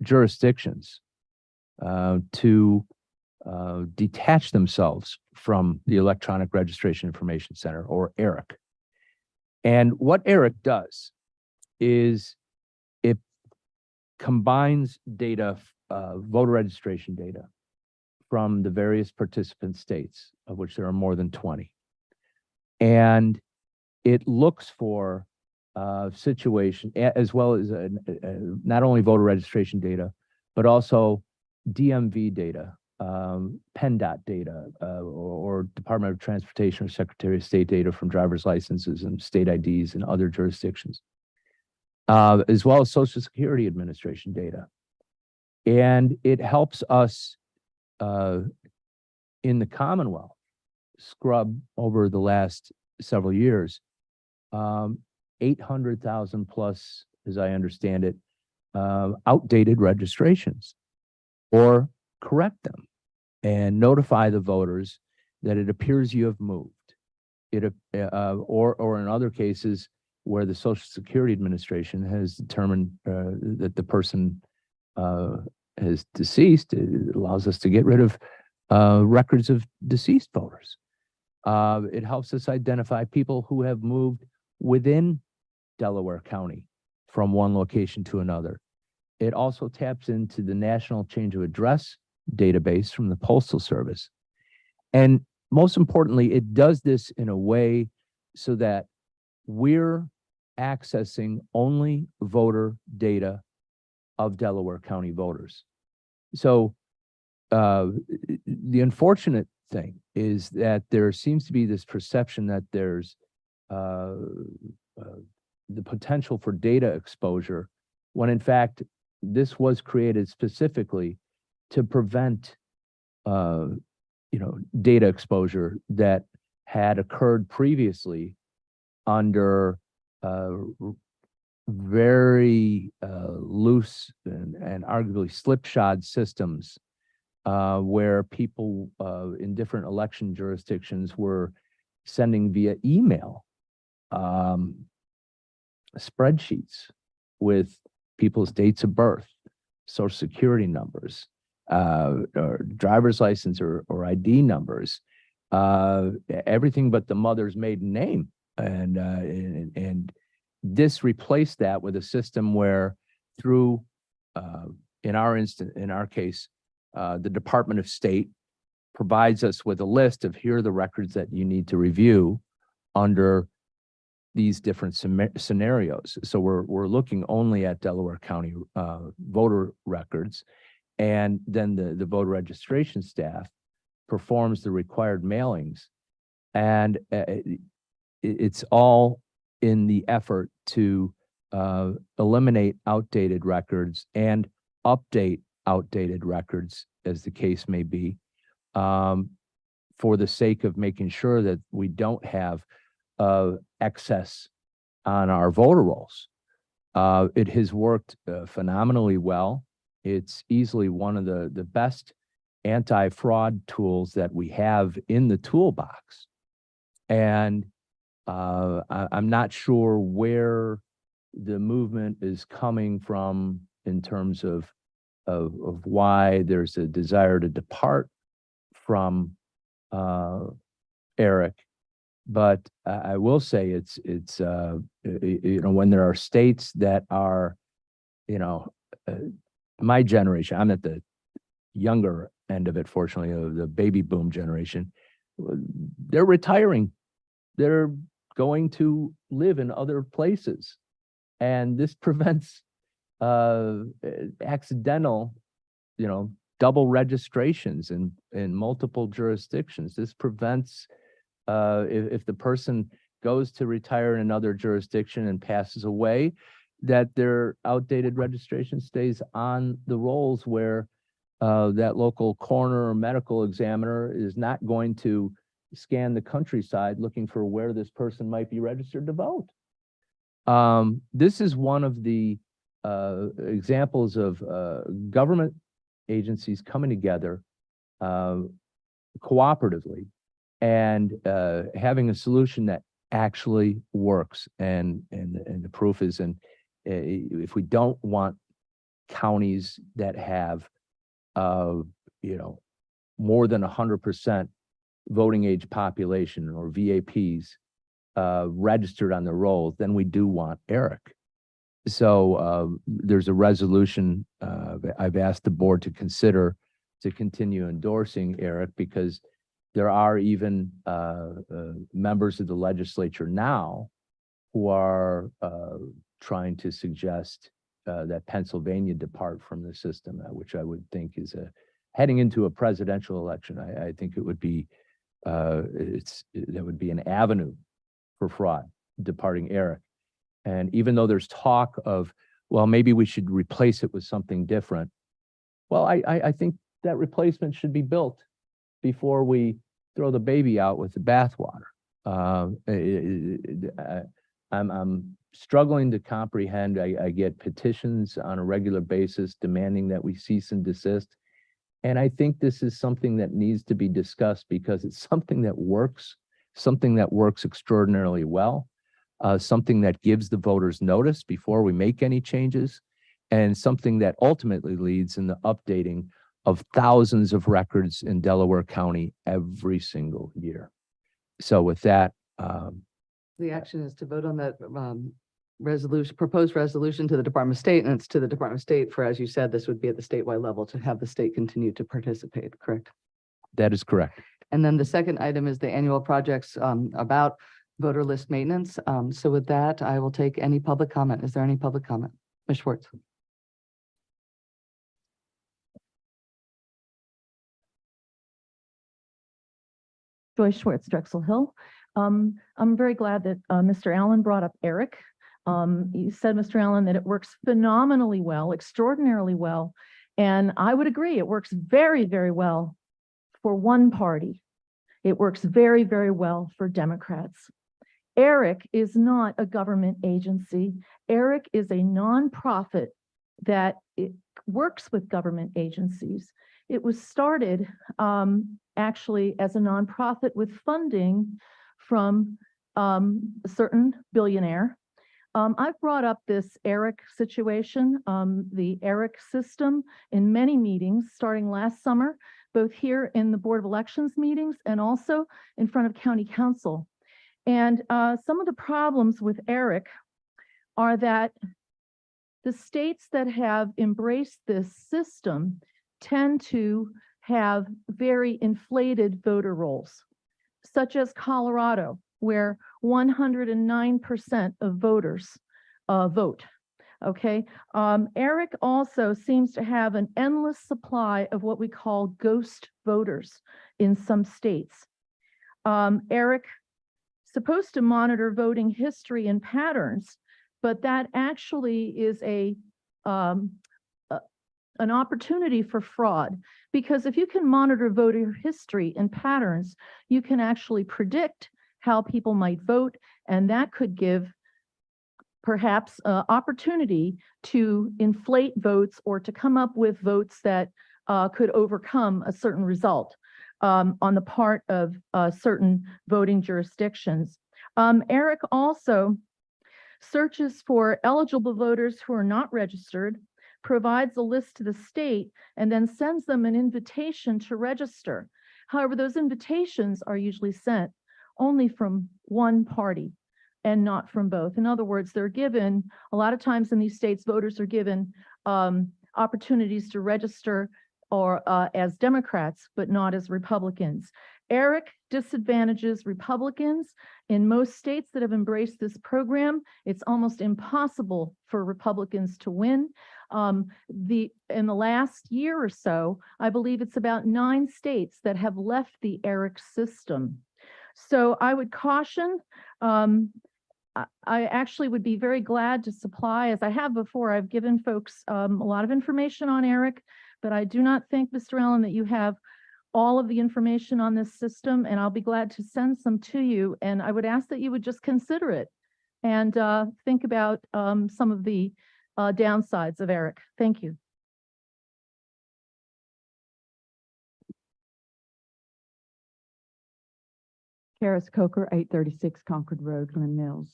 jurisdictions, to detach themselves from the Electronic Registration Information Center, or ERIC. And what ERIC does is it combines data, voter registration data from the various participant states, of which there are more than 20. And it looks for situation, as well as not only voter registration data, but also DMV data, PennDOT data, or Department of Transportation or Secretary of State data from driver's licenses and state IDs and other jurisdictions, as well as Social Security Administration data. And it helps us in the Commonwealth scrub over the last several years, 800,000 plus, as I understand it, outdated registrations, or correct them and notify the voters that it appears you have moved. Or in other cases where the Social Security Administration has determined that the person is deceased, it allows us to get rid of records of deceased voters. It helps us identify people who have moved within Delaware County from one location to another. It also taps into the National Change of Address database from the Postal Service. And most importantly, it does this in a way so that we're accessing only voter data of Delaware County voters. So the unfortunate thing is that there seems to be this perception that there's the potential for data exposure, when in fact this was created specifically to prevent data exposure that had occurred previously under very loose and arguably slipshod systems, where people in different election jurisdictions were sending via email spreadsheets with people's dates of birth, social security numbers, or driver's license or ID numbers, everything but the mother's maiden name. And this replaced that with a system where through, in our case, the Department of State provides us with a list of here are the records that you need to review under these different scenarios. So we're looking only at Delaware County voter records, and then the voter registration staff performs the required mailings, and it's all in the effort to eliminate outdated records and update outdated records, as the case may be, for the sake of making sure that we don't have excess on our voter rolls. It has worked phenomenally well. It's easily one of the best anti-fraud tools that we have in the toolbox. And I'm not sure where the movement is coming from in terms of why there's a desire to depart from ERIC. But I will say when there are states that are, my generation, I'm at the younger end of it, fortunately, of the baby boom generation, they're retiring. They're going to live in other places. And this prevents accidental, double registrations in multiple jurisdictions. This prevents, if the person goes to retire in another jurisdiction and passes away, that their outdated registration stays on the rolls where that local coroner or medical examiner is not going to scan the countryside looking for where this person might be registered to vote. This is one of the examples of government agencies coming together cooperatively and having a solution that actually works. And the proof is if we don't want counties that have more than 100% voting age population or VAPs registered on the rolls, then we do want ERIC. So there's a resolution I've asked the board to consider to continue endorsing ERIC, because there are even members of the legislature now who are trying to suggest that Pennsylvania depart from the system, which I would think is heading into a presidential election. I think it would be that would be an avenue for fraud, departing ERIC. And even though there's talk of, well, maybe we should replace it with something different. Well, I think that replacement should be built before we throw the baby out with the bathwater. I'm struggling to comprehend. I get petitions on a regular basis demanding that we cease and desist. And I think this is something that needs to be discussed because it's something that works extraordinarily well, something that gives the voters notice before we make any changes, and something that ultimately leads in the updating of thousands of records in Delaware County every single year. So with that, the action is to vote on that proposed resolution to the Department of State, and it's to the Department of State for, as you said, this would be at the statewide level to have the state continue to participate, correct? that is correct. And then the second item is the annual projects about voter list maintenance. So with that, I will take any public comment. Is there any public comment? Ms. Schwartz. Joyce Schwartz, Drexel Hill. I'm very glad that Mr. Allen brought up ERIC. You said, Mr. Allen, that it works phenomenally well, extraordinarily well. And I would agree, it works very, very well for one party. It works very, very well for Democrats. ERIC is not a government agency. ERIC is a nonprofit that works with government agencies. It was started actually as a nonprofit with funding from a certain billionaire. I've brought up this ERIC situation, the ERIC system, in many meetings starting last summer, both here in the Board of Elections meetings and also in front of County Council. And some of the problems with ERIC are that the states that have embraced this system tend to have very inflated voter rolls, such as Colorado, where 109% of voters vote. Okay. ERIC also seems to have an endless supply of what we call ghost voters in some states. ERIC supposed to monitor voting history and patterns, but that actually is an opportunity for fraud, because if you can monitor voter history and patterns, you can actually predict how people might vote, and that could give perhaps opportunity to inflate votes or to come up with votes that could overcome a certain result on the part of certain voting jurisdictions. ERIC also searches for eligible voters who are not registered, provides a list to the state, and then sends them an invitation to register. However, those invitations are usually sent only from one party and not from both. In other words, they're given, a lot of times in these states, voters are given opportunities to register or as Democrats, but not as Republicans. ERIC disadvantages Republicans. In most states that have embraced this program, it's almost impossible for Republicans to win. In the last year or so, I believe it's about 9 states that have left the ERIC system. So I would caution, I actually would be very glad to supply, as I have before, I've given folks a lot of information on ERIC, but I do not think, Mr. Allen, that you have all of the information on this system, and I'll be glad to send some to you. And I would ask that you would just consider it and think about some of the downsides of ERIC. Thank you. Karis Coker, 836 Concord Road, Glen Mills.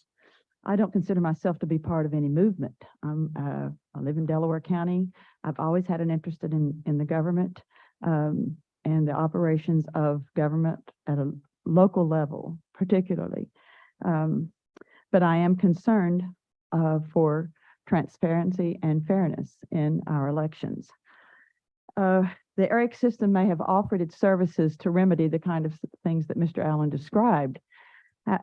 I don't consider myself to be part of any movement. I live in Delaware County. I've always had an interest in the government and the operations of government at a local level, particularly. But I am concerned for transparency and fairness in our elections. The ERIC system may have offered its services to remedy the kind of things that Mr. Allen described.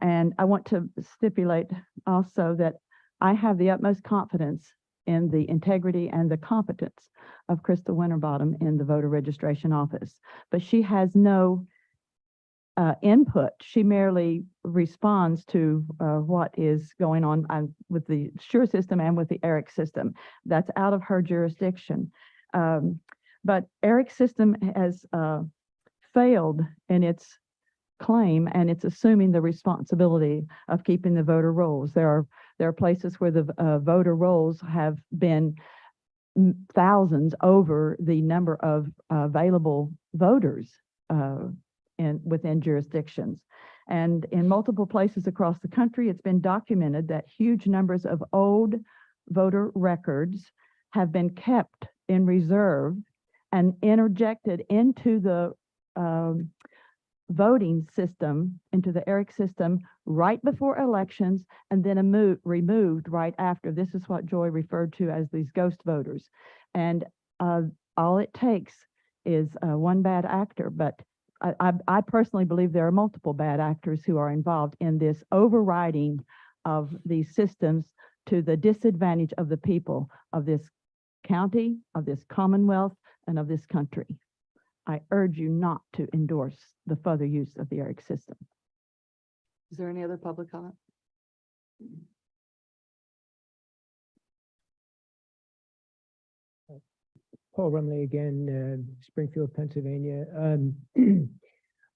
And I want to stipulate also that I have the utmost confidence in the integrity and the competence of Crystal Winterbottom in the voter registration office, but she has no input. She merely responds to what is going on with the SURE system and with the ERIC system. That's out of her jurisdiction. But ERIC system has failed in its claim, and it's assuming the responsibility of keeping the voter rolls. There are places where the voter rolls have been thousands over the number of available voters within jurisdictions. And in multiple places across the country, it's been documented that huge numbers of old voter records have been kept in reserve and interjected into the voting system, into the ERIC system right before elections, and then removed right after. This is what Joy referred to as these ghost voters. And all it takes is one bad actor, but I personally believe there are multiple bad actors who are involved in this overriding of these systems to the disadvantage of the people of this county, of this Commonwealth, and of this country. I urge you not to endorse the further use of the ERIC system. Is there any other public comment? Paul Rumley again, Springfield, Pennsylvania.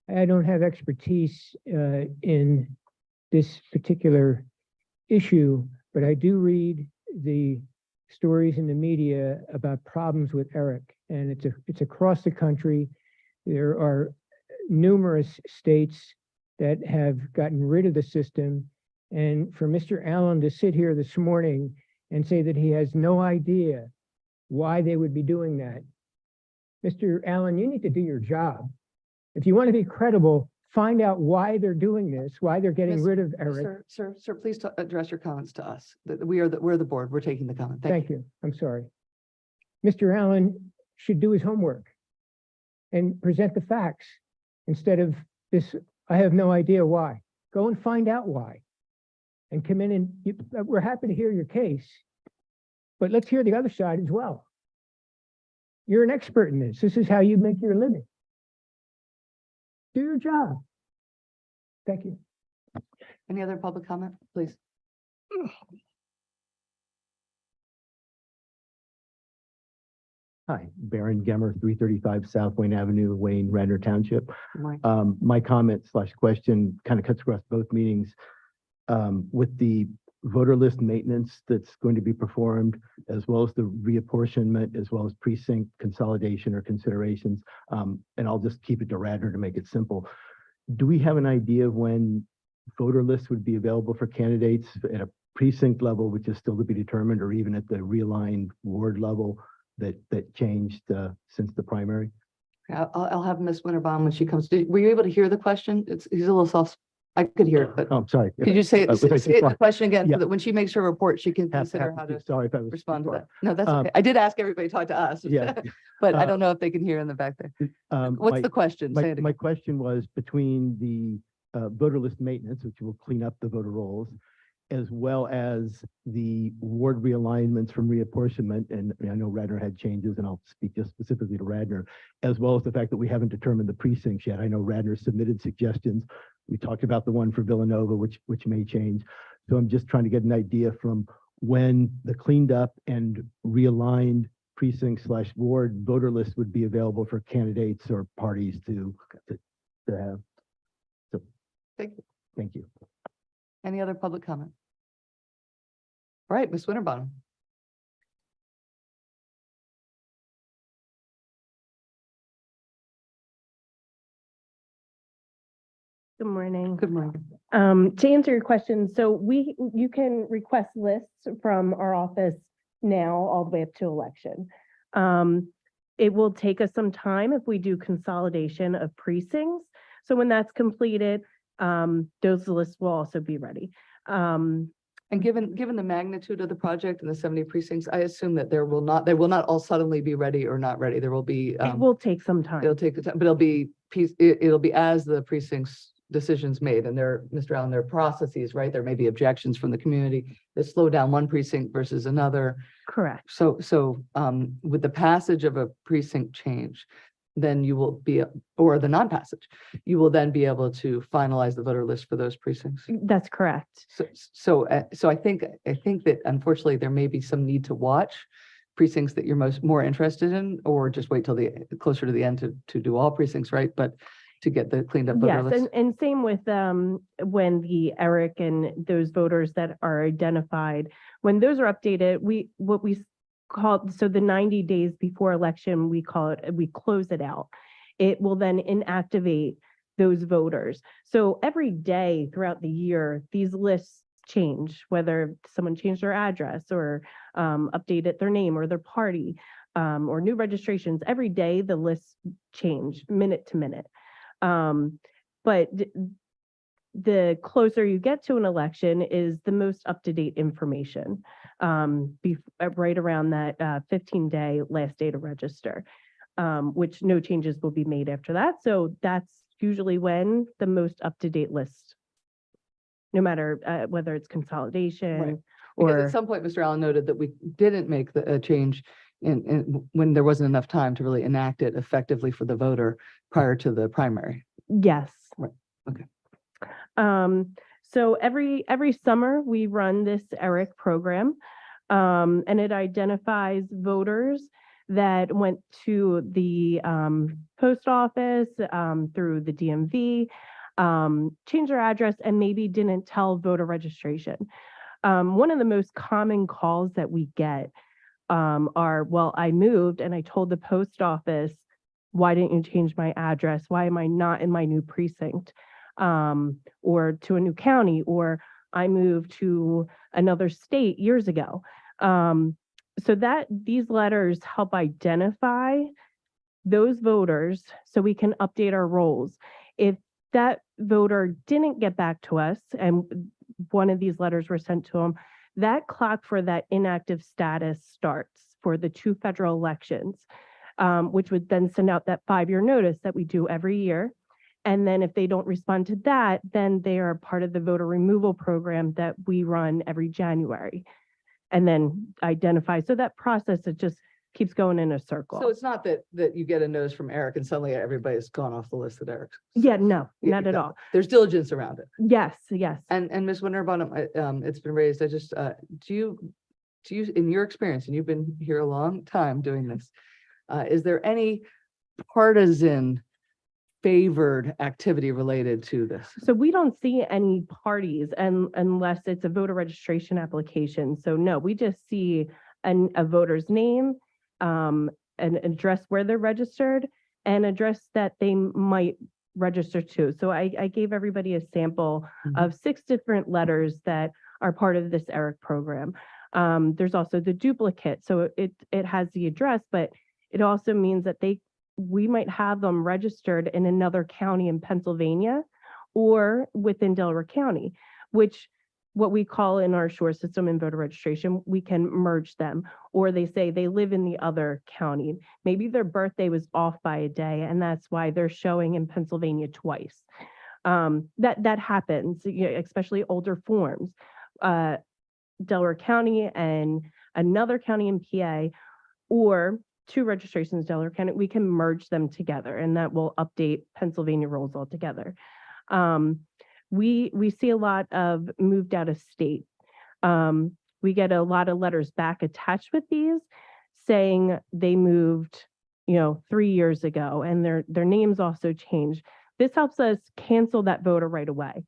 I don't have expertise in this particular issue, but I do read the stories in the media about problems with ERIC, and it's across the country. There are numerous states that have gotten rid of the system, and for Mr. Allen to sit here this morning and say that he has no idea why they would be doing that. Mr. Allen, you need to do your job. If you want to be credible, find out why they're doing this, why they're getting rid of ERIC. Sir, please address your comments to us. We're the board. We're taking the comment. Thank you. I'm sorry. Mr. Allen should do his homework and present the facts instead of this, I have no idea why. Go and find out why. And come in and we're happy to hear your case, but let's hear the other side as well. You're an expert in this. This is how you make your living. Do your job. Thank you. Any other public comment, please? Hi, Baron Gemmer, 335 South Wayne Avenue, Wayne, Radnor Township. Good morning. My comment / question kind of cuts across both meetings. With the voter list maintenance that's going to be performed, as well as the reapportionment, as well as precinct consolidation or considerations. And I'll just keep it to Radnor to make it simple. Do we have an idea of when voter lists would be available for candidates at a precinct level, which is still to be determined, or even at the realigned ward level that changed since the primary? I'll have Ms. Winterbaum when she comes. Were you able to hear the question? He's a little I could hear it, but Oh, I'm sorry. could you say was I too the far? question again, so Yeah. that when she makes her report, she can consider how to Sorry if I was too respond to far. that? No, that's Um, okay. I did ask everybody to talk to us. Yeah. But I Uh, don't know if they can hear in the back there. What's my- the question? Say it My again. question was between the voter list maintenance, which will clean up the voter rolls, as well as the ward realignments from reapportionment, and I know Radnor had changes, and I'll speak just specifically to Radnor, as well as the fact that we haven't determined the precincts yet. I know Radnor submitted suggestions. We talked about the one for Villanova, which may change. So I'm just trying to get an idea from when the cleaned up and realigned precinct/ward voter list would be available for candidates or parties to have. So, Thank you. thank you. Any other public comment? All right, Ms. Winterbottom. Good morning. Good morning. To answer your question, so you can request lists from our office now all the way up to election. It will take us some time if we do consolidation of precincts. So when that's completed, those lists will also be ready. And given the magnitude of the project and the 70 precincts, I assume that they will not all suddenly be ready or not ready. There will be, It will take some time. it'll take the time, but it'll be as the precincts decisions made, and Mr. Allen, there are processes, right? There may be objections from the community that slow down one precinct versus another. Correct. So with the passage of a precinct change, then you will be, or the non-passage, you will then be able to finalize the voter list for those precincts. That's correct. So I think that unfortunately there may be some need to watch precincts that you're more interested in, or just wait till closer to the end to do all precincts, right? But to get the cleaned up voter Yes, list. and same with when the ERIC and those voters that are identified, when those are updated, what we call, so the 90 days before election, we close it out. It will then inactivate those voters. So every day throughout the year, these lists change, whether someone changed their address or updated their name or their party or new registrations. Every day the lists change minute to minute. But the closer you get to an election is the most up-to-date information, right around that 15-day last day to register, which no changes will be made after that. So that's usually when the most up-to-date list, no matter whether it's consolidation Right. Because or at some point, Mr. Allen noted that we didn't make the change when there wasn't enough time to really enact it effectively for the voter prior to the primary. yes. Right. Okay. So every summer we run this ERIC program, and it identifies voters that went to the post office, through the DMV, changed their address and maybe didn't tell voter registration. One of the most common calls that we get are, well, I moved and I told the post office, why didn't you change my address? Why am I not in my new precinct? Or to a new county, or I moved to another state years ago. So that these letters help identify those voters so we can update our rolls. If that voter didn't get back to us and one of these letters were sent to them, that clock for that inactive status starts for the 2 federal elections, which would then send out that 5-year notice that we do every year. And then if they don't respond to that, then they are part of the voter removal program that we run every January and then identify. So that process, it just keeps going in a circle. So it's not that you get a notice from Eric and suddenly everybody's gone off the list that Eric's. Yeah, no, not at all. There's diligence around it. Yes, yes. And Ms. Winterbottom, it's been raised, I just, do you, in your experience, and you've been here a long time doing this, is there any partisan favored activity related to this? So we don't see any parties unless it's a voter registration application. So no, we just see a voter's name, an address where they're registered, and address that they might register to. So I gave everybody a sample of 6 different letters that are part of this ERIC program. There's also the duplicate. So it has the address, but it also means that we might have them registered in another county in Pennsylvania, or within Delaware County, which what we call in our shore system in voter registration, we can merge them. Or they say they live in the other county. Maybe their birthday was off by a day, and that's why they're showing in Pennsylvania twice. That happens, especially older forms. Delaware County and another county in PA, or two registrations Delaware County, we can merge them together, and that will update Pennsylvania rolls altogether. We see a lot of moved out of state. We get a lot of letters back attached with these saying they moved, 3 years ago, and their names also changed. This helps us cancel that voter right away.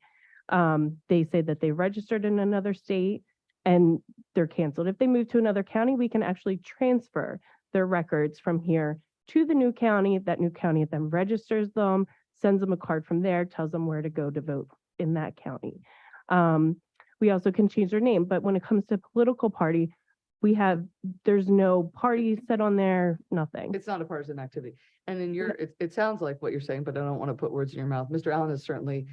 They say that they registered in another state and they're canceled. If they move to another county, we can actually transfer their records from here to the new county. That new county then registers them, sends them a card from there, tells them where to go to vote in that county. We also can change their name, but when it comes to political party, there's no party set on there, nothing. It's not a partisan activity. And in it sounds like what you're saying, but I don't want to put words in your mouth. Mr. Allen has certainly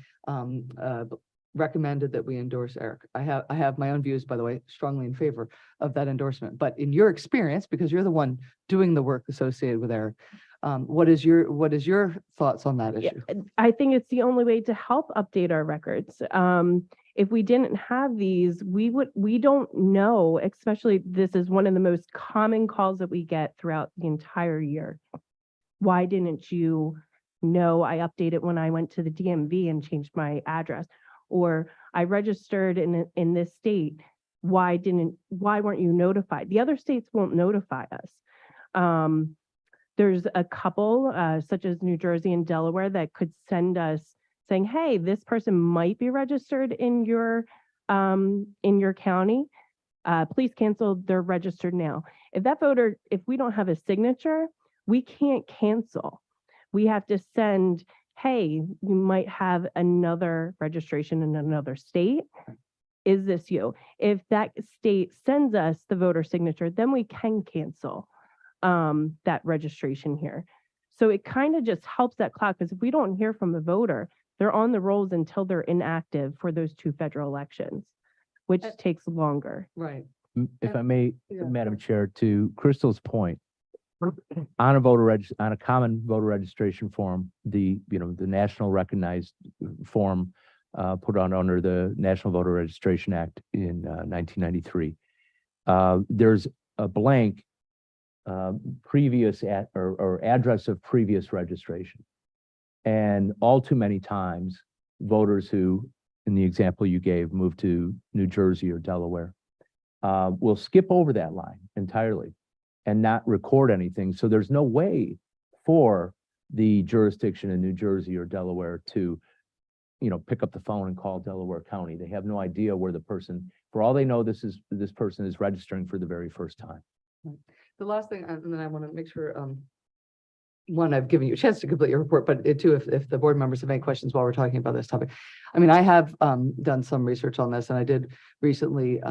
recommended that we endorse Eric. I have my own views, by the way, strongly in favor of that endorsement. But in your experience, because you're the one doing the work associated with Eric, what is your thoughts on that issue? I think it's the only way to help update our records. If we didn't have these, we don't know, especially this is one of the most common calls that we get throughout the entire year. Why didn't you know I updated when I went to the DMV and changed my address? Or I registered in this state. Why weren't you notified? The other states won't notify us. There's a couple, such as New Jersey and Delaware, that could send us saying, hey, this person might be registered in your county. Please cancel, they're registered now. If we don't have a signature, we can't cancel. We have to send, hey, you might have another registration in another state. Is this you? If that state sends us the voter signature, then we can cancel that registration here. So it kind of just helps that clock, because if we don't hear from a voter, they're on the rolls until they're inactive for those 2 federal elections, which takes longer. Right. If I may, Yeah. Madam Chair, to Crystal's point, on a common voter registration form, the national recognized form put on under the National Voter Registration Act in 1993, there's a blank previous or address of previous registration. And all too many times, voters who, in the example you gave, moved to New Jersey or Delaware, will skip over that line entirely and not record anything. So there's no way for the jurisdiction in New Jersey or Delaware to, pick up the phone and call Delaware County. They have no idea where the person, for all they know, this person is registering for the very first time. The last thing, and then I want to make sure, one, I've given you a chance to complete your report, but two, if the board members have any questions while we're talking about this topic. I mean, I have done some research on this, and I did recently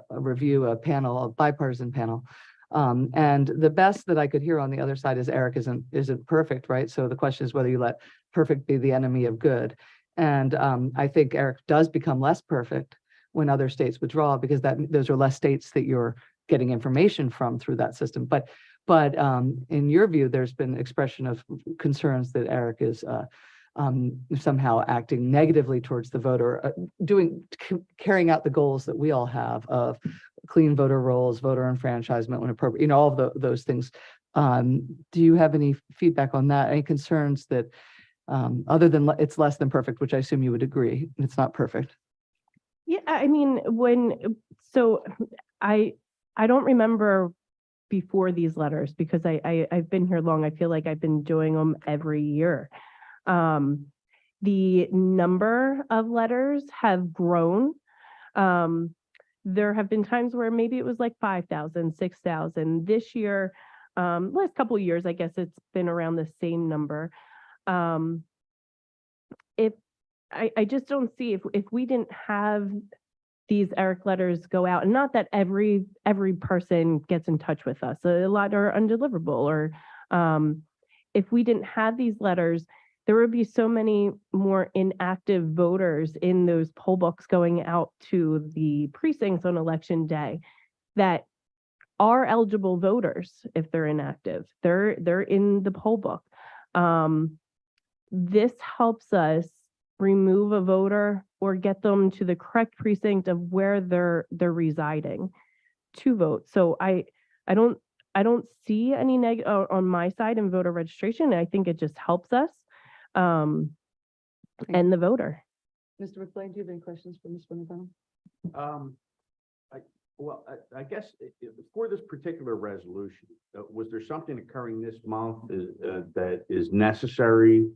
review a bipartisan panel. And the best that I could hear on the other side is Eric isn't perfect, right? So the question is whether you let perfect be the enemy of good. And I think Eric does become less perfect when other states withdraw, because those are less states that you're getting information from through that system. But in your view, there's been expression of concerns that Eric is somehow acting negatively towards the voter, carrying out the goals that we all have of clean voter rolls, voter enfranchisement when appropriate, all of those things. Do you have any feedback on that? Any concerns that, other than it's less than perfect, which I assume you would agree, it's not perfect? Yeah, I mean, I don't remember before these letters, because I've been here long. I feel like I've been doing them every year. The number of letters have grown. There have been times where maybe it was like 5,000, 6,000. This year, last couple of years, I guess it's been around the same number. I just don't see if we didn't have these Eric letters go out, and not that every person gets in touch with us. A lot are undeliverable, or if we didn't have these letters, there would be so many more inactive voters in those poll books going out to the precincts on election day that are eligible voters if they're inactive. They're in the poll book. This helps us remove a voter or get them to the correct precinct of where they're residing to vote. So I don't see any on my side in voter registration. I think it just helps us and the voter. Mr. McLean, do you have any questions for Ms. Winterbottom? I guess for this particular resolution, was there something occurring this month that is necessary?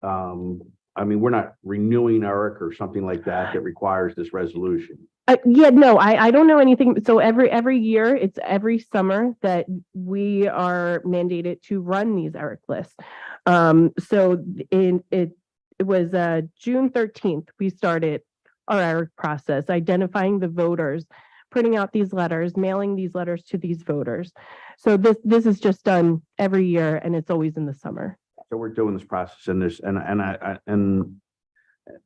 I mean, we're not renewing ERIC or something like that that requires this resolution. Yeah, no, I don't know anything. So every year, it's every summer that we are mandated to run these ERIC lists. So it was June 13th, we started our ERIC process, identifying the voters, printing out these letters, mailing these letters to these voters. So this is just done every year, and it's always in the summer. So we're doing this process and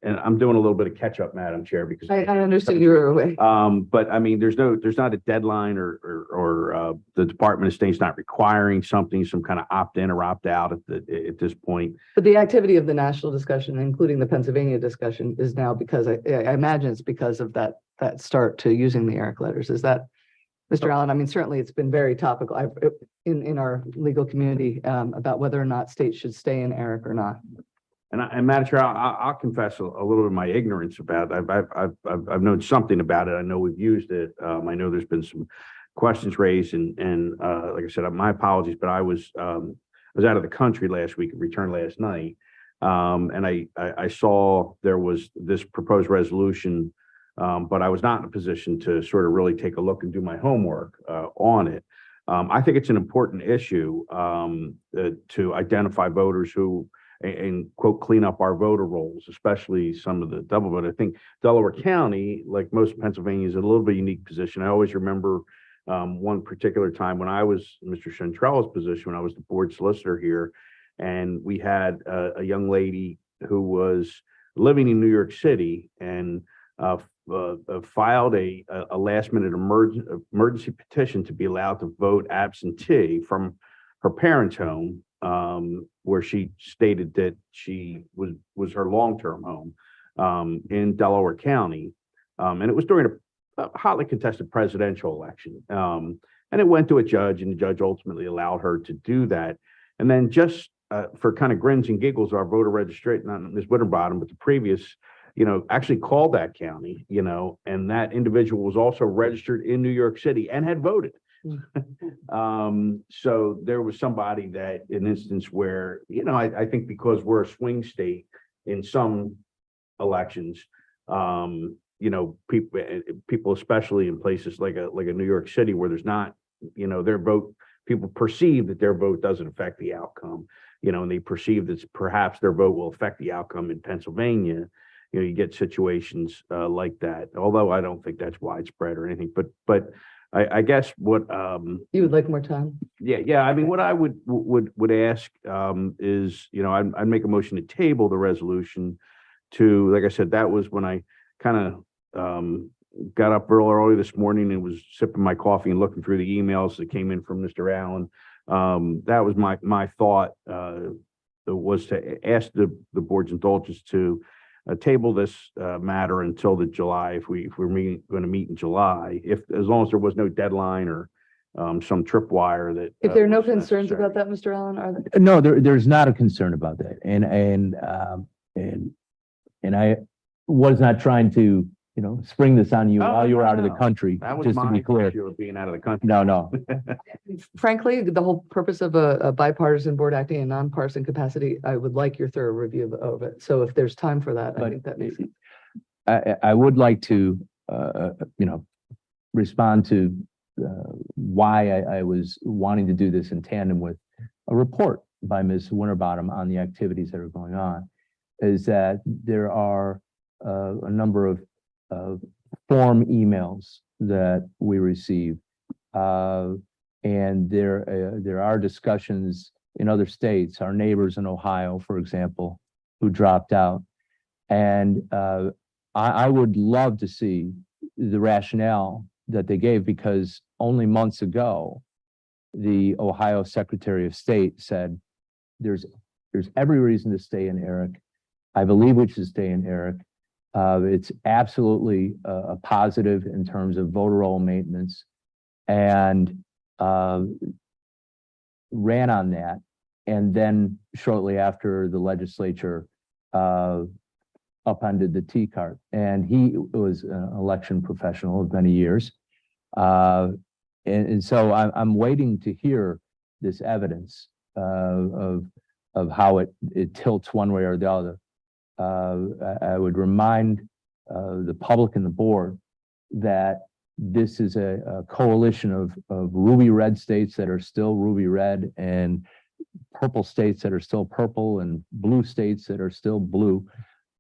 I'm doing a little bit of catch up, Madam Chair, because I understood you were away. but I mean, there's not a deadline or the Department of State's not requiring something, some kind of opt in or opt out at this point. But the activity of the national discussion, including the Pennsylvania discussion, is now because I imagine it's because of that start to using the ERIC letters. Is that, Mr. Allen? I mean, certainly it's been very topical in our legal community about whether or not states should stay in ERIC or not. And Madam Chair, I'll confess a little bit of my ignorance about it. I've known something about it. I know we've used it. I know there's been some questions raised and like I said, my apologies, but I was out of the country last week and returned last night. And I saw there was this proposed resolution, but I was not in a position to sort of really take a look and do my homework on it. I think it's an important issue to identify voters who and quote, clean up our voter rolls, especially some of the double vote. I think Delaware County, like most of Pennsylvania, is in a little bit unique position. I always remember one particular time when I was in Mr. Centrale's position, when I was the board solicitor here, and we had a young lady who was living in New York City and filed a last minute emergency petition to be allowed to vote absentee from her parents' home, where she stated that she was her long-term home in Delaware County. And it was during a hotly contested presidential election. And it went to a judge, and the judge ultimately allowed her to do that. And then just for kind of grins and giggles, our voter registration, not Ms. Winterbottom, but the previous, actually called that county, and that individual was also registered in New York City and had voted. So there was somebody that, an instance where, I think because we're a swing state in some elections, people, especially in places like a New York City where there's not, their vote, people perceive that their vote doesn't affect the outcome, and they perceive that perhaps their vote will affect the outcome in Pennsylvania. You get situations like that, although I don't think that's widespread or anything, but I guess what you would like more time? Yeah. I mean, what I would ask is, I'd make a motion to table the resolution to, like I said, that was when I kind of got up real early this morning and was sipping my coffee and looking through the emails that came in from Mr. Allen. That was my thought was to ask the board's indulgence to table this matter until the July, if we're going to meet in July, as long as there was no deadline or some tripwire that. If there are no was concerns necessary. about that, Mr. Allen, are there? No, there's not a concern about that. And I was not trying to, spring this on you while you were out of the country, That was just to be my clear. issue of being out of the country. No. Frankly, the whole purpose of a bipartisan board acting in nonpartisan capacity, I would like your thorough review of it. So if there's time for that, I But think that makes sense. I would like to, respond to why I was wanting to do this in tandem with a report by Ms. Winterbottom on the activities that are going on, is that there are a number of form emails that we receive, and there are discussions in other states, our neighbors in Ohio, for example, who dropped out. And I would love to see the rationale that they gave, because only months ago, the Ohio Secretary of State said, there's every reason to stay in ERIC. I believe we should stay in ERIC. It's absolutely a positive in terms of voter roll maintenance, and ran on that. And then shortly after, the legislature upended the T cart. And he was an election professional of many years. And so I'm waiting to hear this evidence of how it tilts one way or the other. I would remind the public and the board that this is a coalition of ruby red states that are still ruby red, and purple states that are still purple, and blue states that are still blue.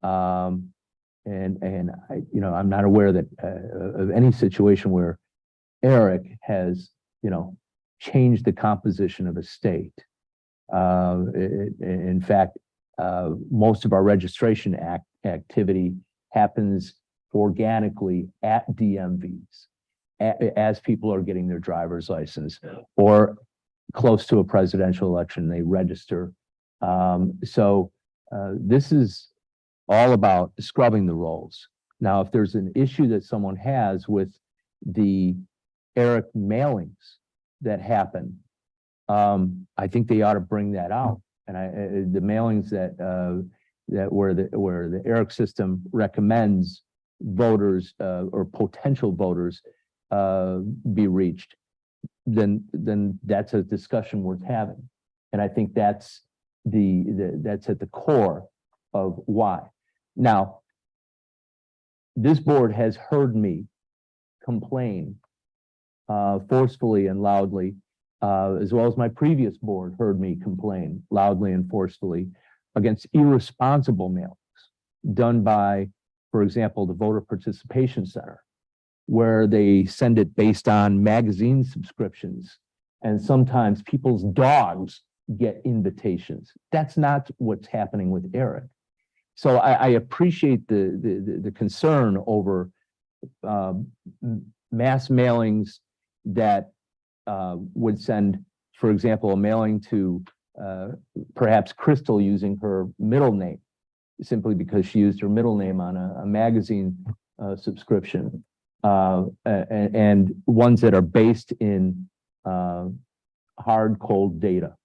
And I, I'm not aware that of any situation where ERIC has, changed the composition of a state. In fact, most of our registration activity happens organically at DMVs as people are getting their driver's license, or close to a presidential election, they register. So this is all about scrubbing the rolls. Now, if there's an issue that someone has with the ERIC mailings that happen, I think they ought to bring that out. And the mailings that where the ERIC system recommends voters or potential voters be reached, then that's a discussion worth having. And I think that's that's at the core of why. Now, this board has heard me complain forcefully and loudly, as well as my previous board heard me complain loudly and forcefully against irresponsible mailings done by, for example, the Voter Participation Center, where they send it based on magazine subscriptions, and sometimes people's dogs get invitations. That's not what's happening with ERIC. So I appreciate the concern over mass mailings that would send, for example, a mailing to perhaps Crystal using her middle name, simply because she used her middle name on a magazine subscription, and ones that are based in hard, cold data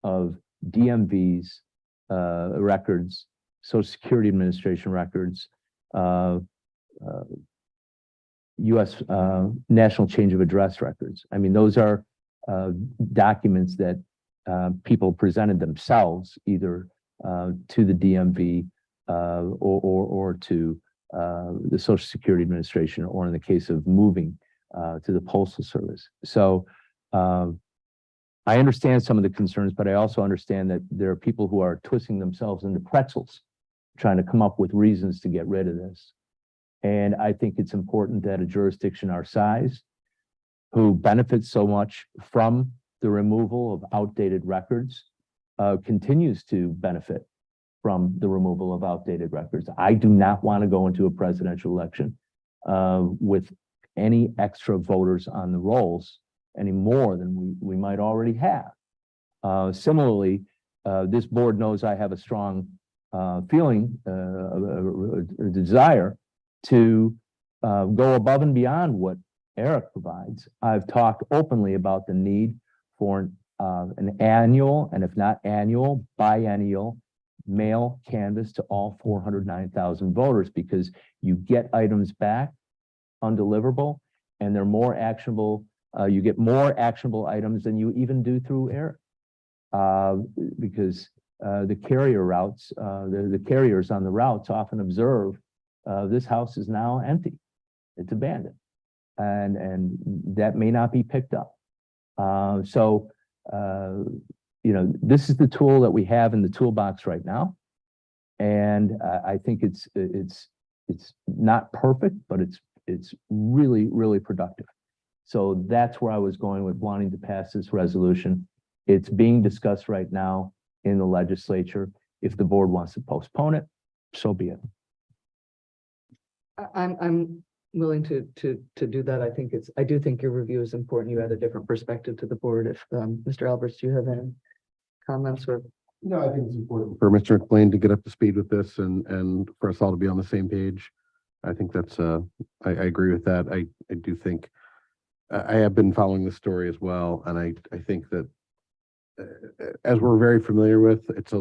of DMVs records, Social Security Administration records, U.S. National Change of Address records. I mean, those are documents that people presented themselves either to the DMV or to the Social Security Administration, or in the case of moving to the Postal Service. So I understand some of the concerns, but I also understand that there are people who are twisting themselves into pretzels, trying to come up with reasons to get rid of this. And I think it's important that a jurisdiction our size, who benefits so much from the removal of outdated records, continues to benefit from the removal of outdated records. I do not want to go into a presidential election with any extra voters on the rolls any more than we might already have. Similarly, this board knows I have a strong feeling, a desire to go above and beyond what ERIC provides. I've talked openly about the need for an annual, and if not annual, biennial mail canvas to all 409,000 voters, because you get items back undeliverable, and they're more actionable. You get more actionable items than you even do through ERIC, because the carrier routes, the carriers on the routes often observe this house is now empty, it's abandoned, and that may not be picked up. So this is the tool that we have in the toolbox right now, and I think it's not perfect, but it's really, really productive. So that's where I was going with wanting to pass this resolution. It's being discussed right now in the legislature. If the board wants to postpone it, so be it. I'm willing to do that. I do think your review is important. You add a different perspective to the board. If, Mr. Alberts, do you have any comments or? No, I think it's important for Mr. McLean to get up to speed with this and for us all to be on the same page. I think that's, I agree with that. I do think, I have been following this story as well, and I think that as we're very familiar with, it's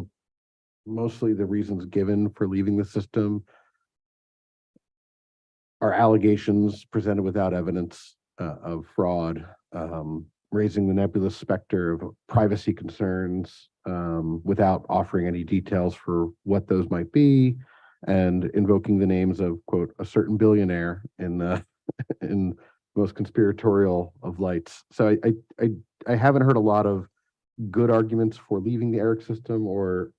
mostly the reasons given for leaving the system are allegations presented without evidence of fraud, raising the nebulous specter of privacy concerns without offering any details for what those might be, and invoking the names of, quote, a certain billionaire in the in most conspiratorial of lights. So I haven't heard a lot of good arguments for leaving the ERIC system, or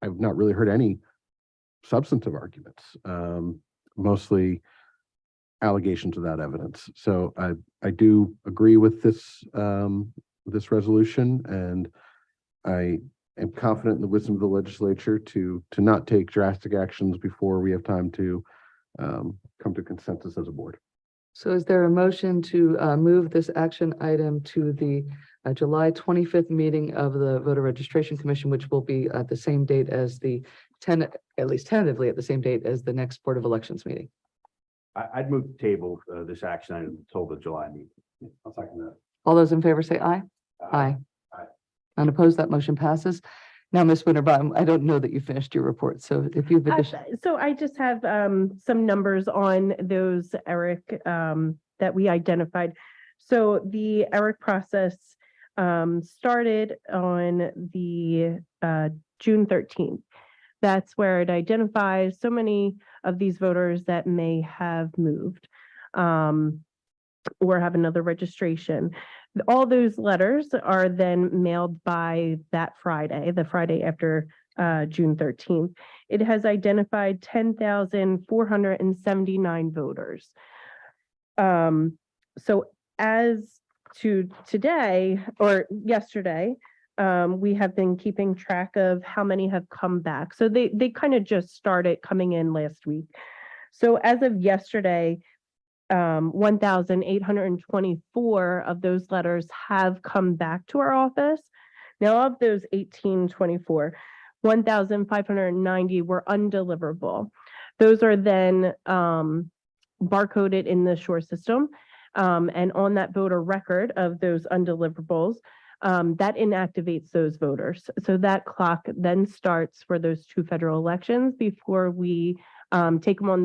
I've not really heard any substantive arguments. Mostly allegations without evidence. So I do agree with this this resolution, and I am confident in the wisdom of the legislature to not take drastic actions before we have time to come to consensus as a board. So is there a motion to move this action item to the July 25th meeting of the Voter Registration Commission, which will be at the same date as at least tentatively at the same date as the next Board of Elections meeting? I'd move to table this action item until the July meeting. I'll second that. All those in favor say aye. Aye. Aye. Unopposed, that motion passes. Now, Ms. Winterbottom, I don't know that you finished your report, so if you've So I just have some numbers on those, Eric, that we identified. So the ERIC process started on the June 13th. That's where it identifies so many of these voters that may have moved or have another registration. All those letters are then mailed by that Friday, the Friday after June 13th. It has identified 10,479 voters. So as to today or yesterday, we have been keeping track of how many have come back. So they kind of just started coming in last week. So as of yesterday, 1,824 of those letters have come back to our office. Now, of those 1,824, 1,590 were undeliverable. Those are then barcoded in the SURE system. And on that voter record of those undeliverables, that inactivates those voters. So that clock then starts for those two federal elections before we take them on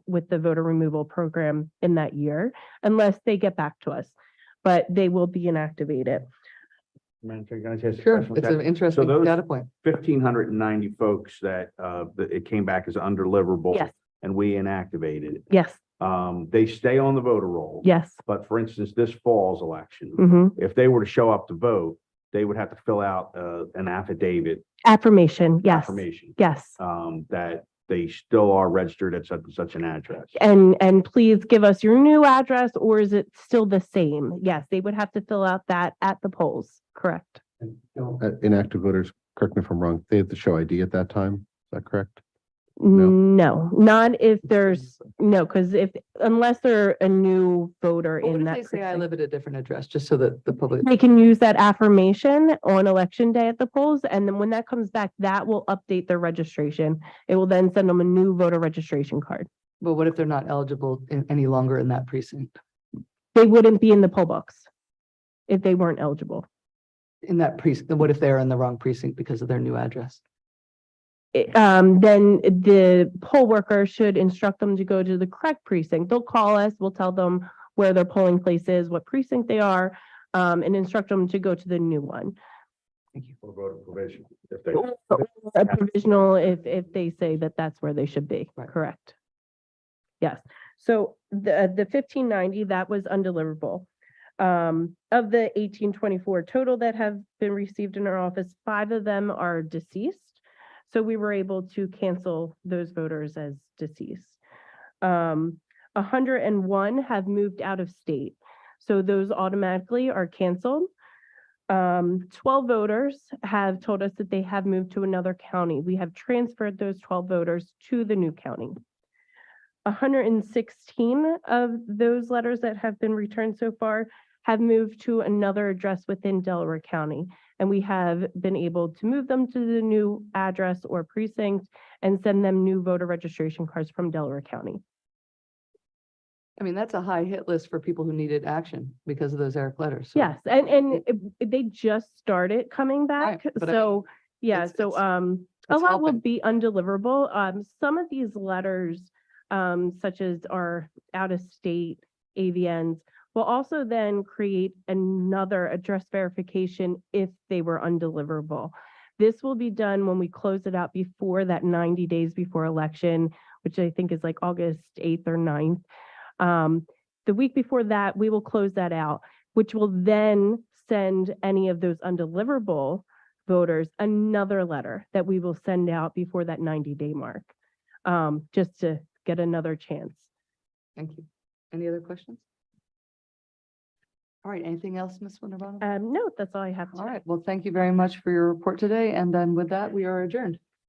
with the voter removal program in that year, unless they get back to us, but they will be inactivated. Madam Chair, can I ask a Sure, question? it's an interesting those- data point. 1,590 folks that it came back as undeliverable. Yes. And we inactivated. Yes, They stay on the voter roll. yes. But for instance, this fall's election, Mhm. if they were to show up to vote, they would have to fill out an affidavit. Affirmation, yes, Affirmation, yes. that they still are registered at such and such an address. And please give us your new address, or is it still the same? Yes, they would have to fill out that at the polls, correct? Inactive voters, correct me if I'm wrong, they have to show ID at that time. Is that correct? No, not if there's, no, because unless they're a new voter What in if that they say I precinct. live at a different address, just so that the public, They can use that affirmation on election day at the polls, and then when that comes back, that will update their registration. It will then send them a new voter registration card. but what if they're not eligible any longer in that precinct? They wouldn't be in the poll books if they weren't eligible. In that precinct, what if they're in the wrong precinct because of their new address? Then the poll worker should instruct them to go to the correct precinct. They'll call us, we'll tell them where their polling place is, what precinct they are, and instruct them to go to the new one. Or voter provision. If they, Or a provisional if they say that that's where they should be, Right. correct? Yes, so the 1,590, that was undeliverable. Of the 1,824 total that have been received in our office, 5 of them are deceased. So we were able to cancel those voters as deceased. 101 have moved out of state. So those automatically are canceled. 12 voters have told us that they have moved to another county. We have transferred those 12 voters to the new county. 116 of those letters that have been returned so far have moved to another address within Delaware County. And we have been able to move them to the new address or precinct and send them new voter registration cards from Delaware County. I mean, that's a high hit list for people who needed action because of those Eric letters. So Yes, and they just started coming back. Right, but I So, yeah, it's- so it's- a it's lot will helping. be undeliverable. Some of these letters, such as our out-of-state AVNs, will also then create another address verification if they were undeliverable. This will be done when we close it out before that 90 days before election, which I think is like August 8th or 9th. The week before that, we will close that out, which will then send any of those undeliverable voters another letter that we will send out before that 90-day mark, just to get another chance. Thank you. Any other questions? All right, anything else, Ms. Winterbottom? No, that's all I have All today. right, well, thank you very much for your report today. And then with that, we are adjourned.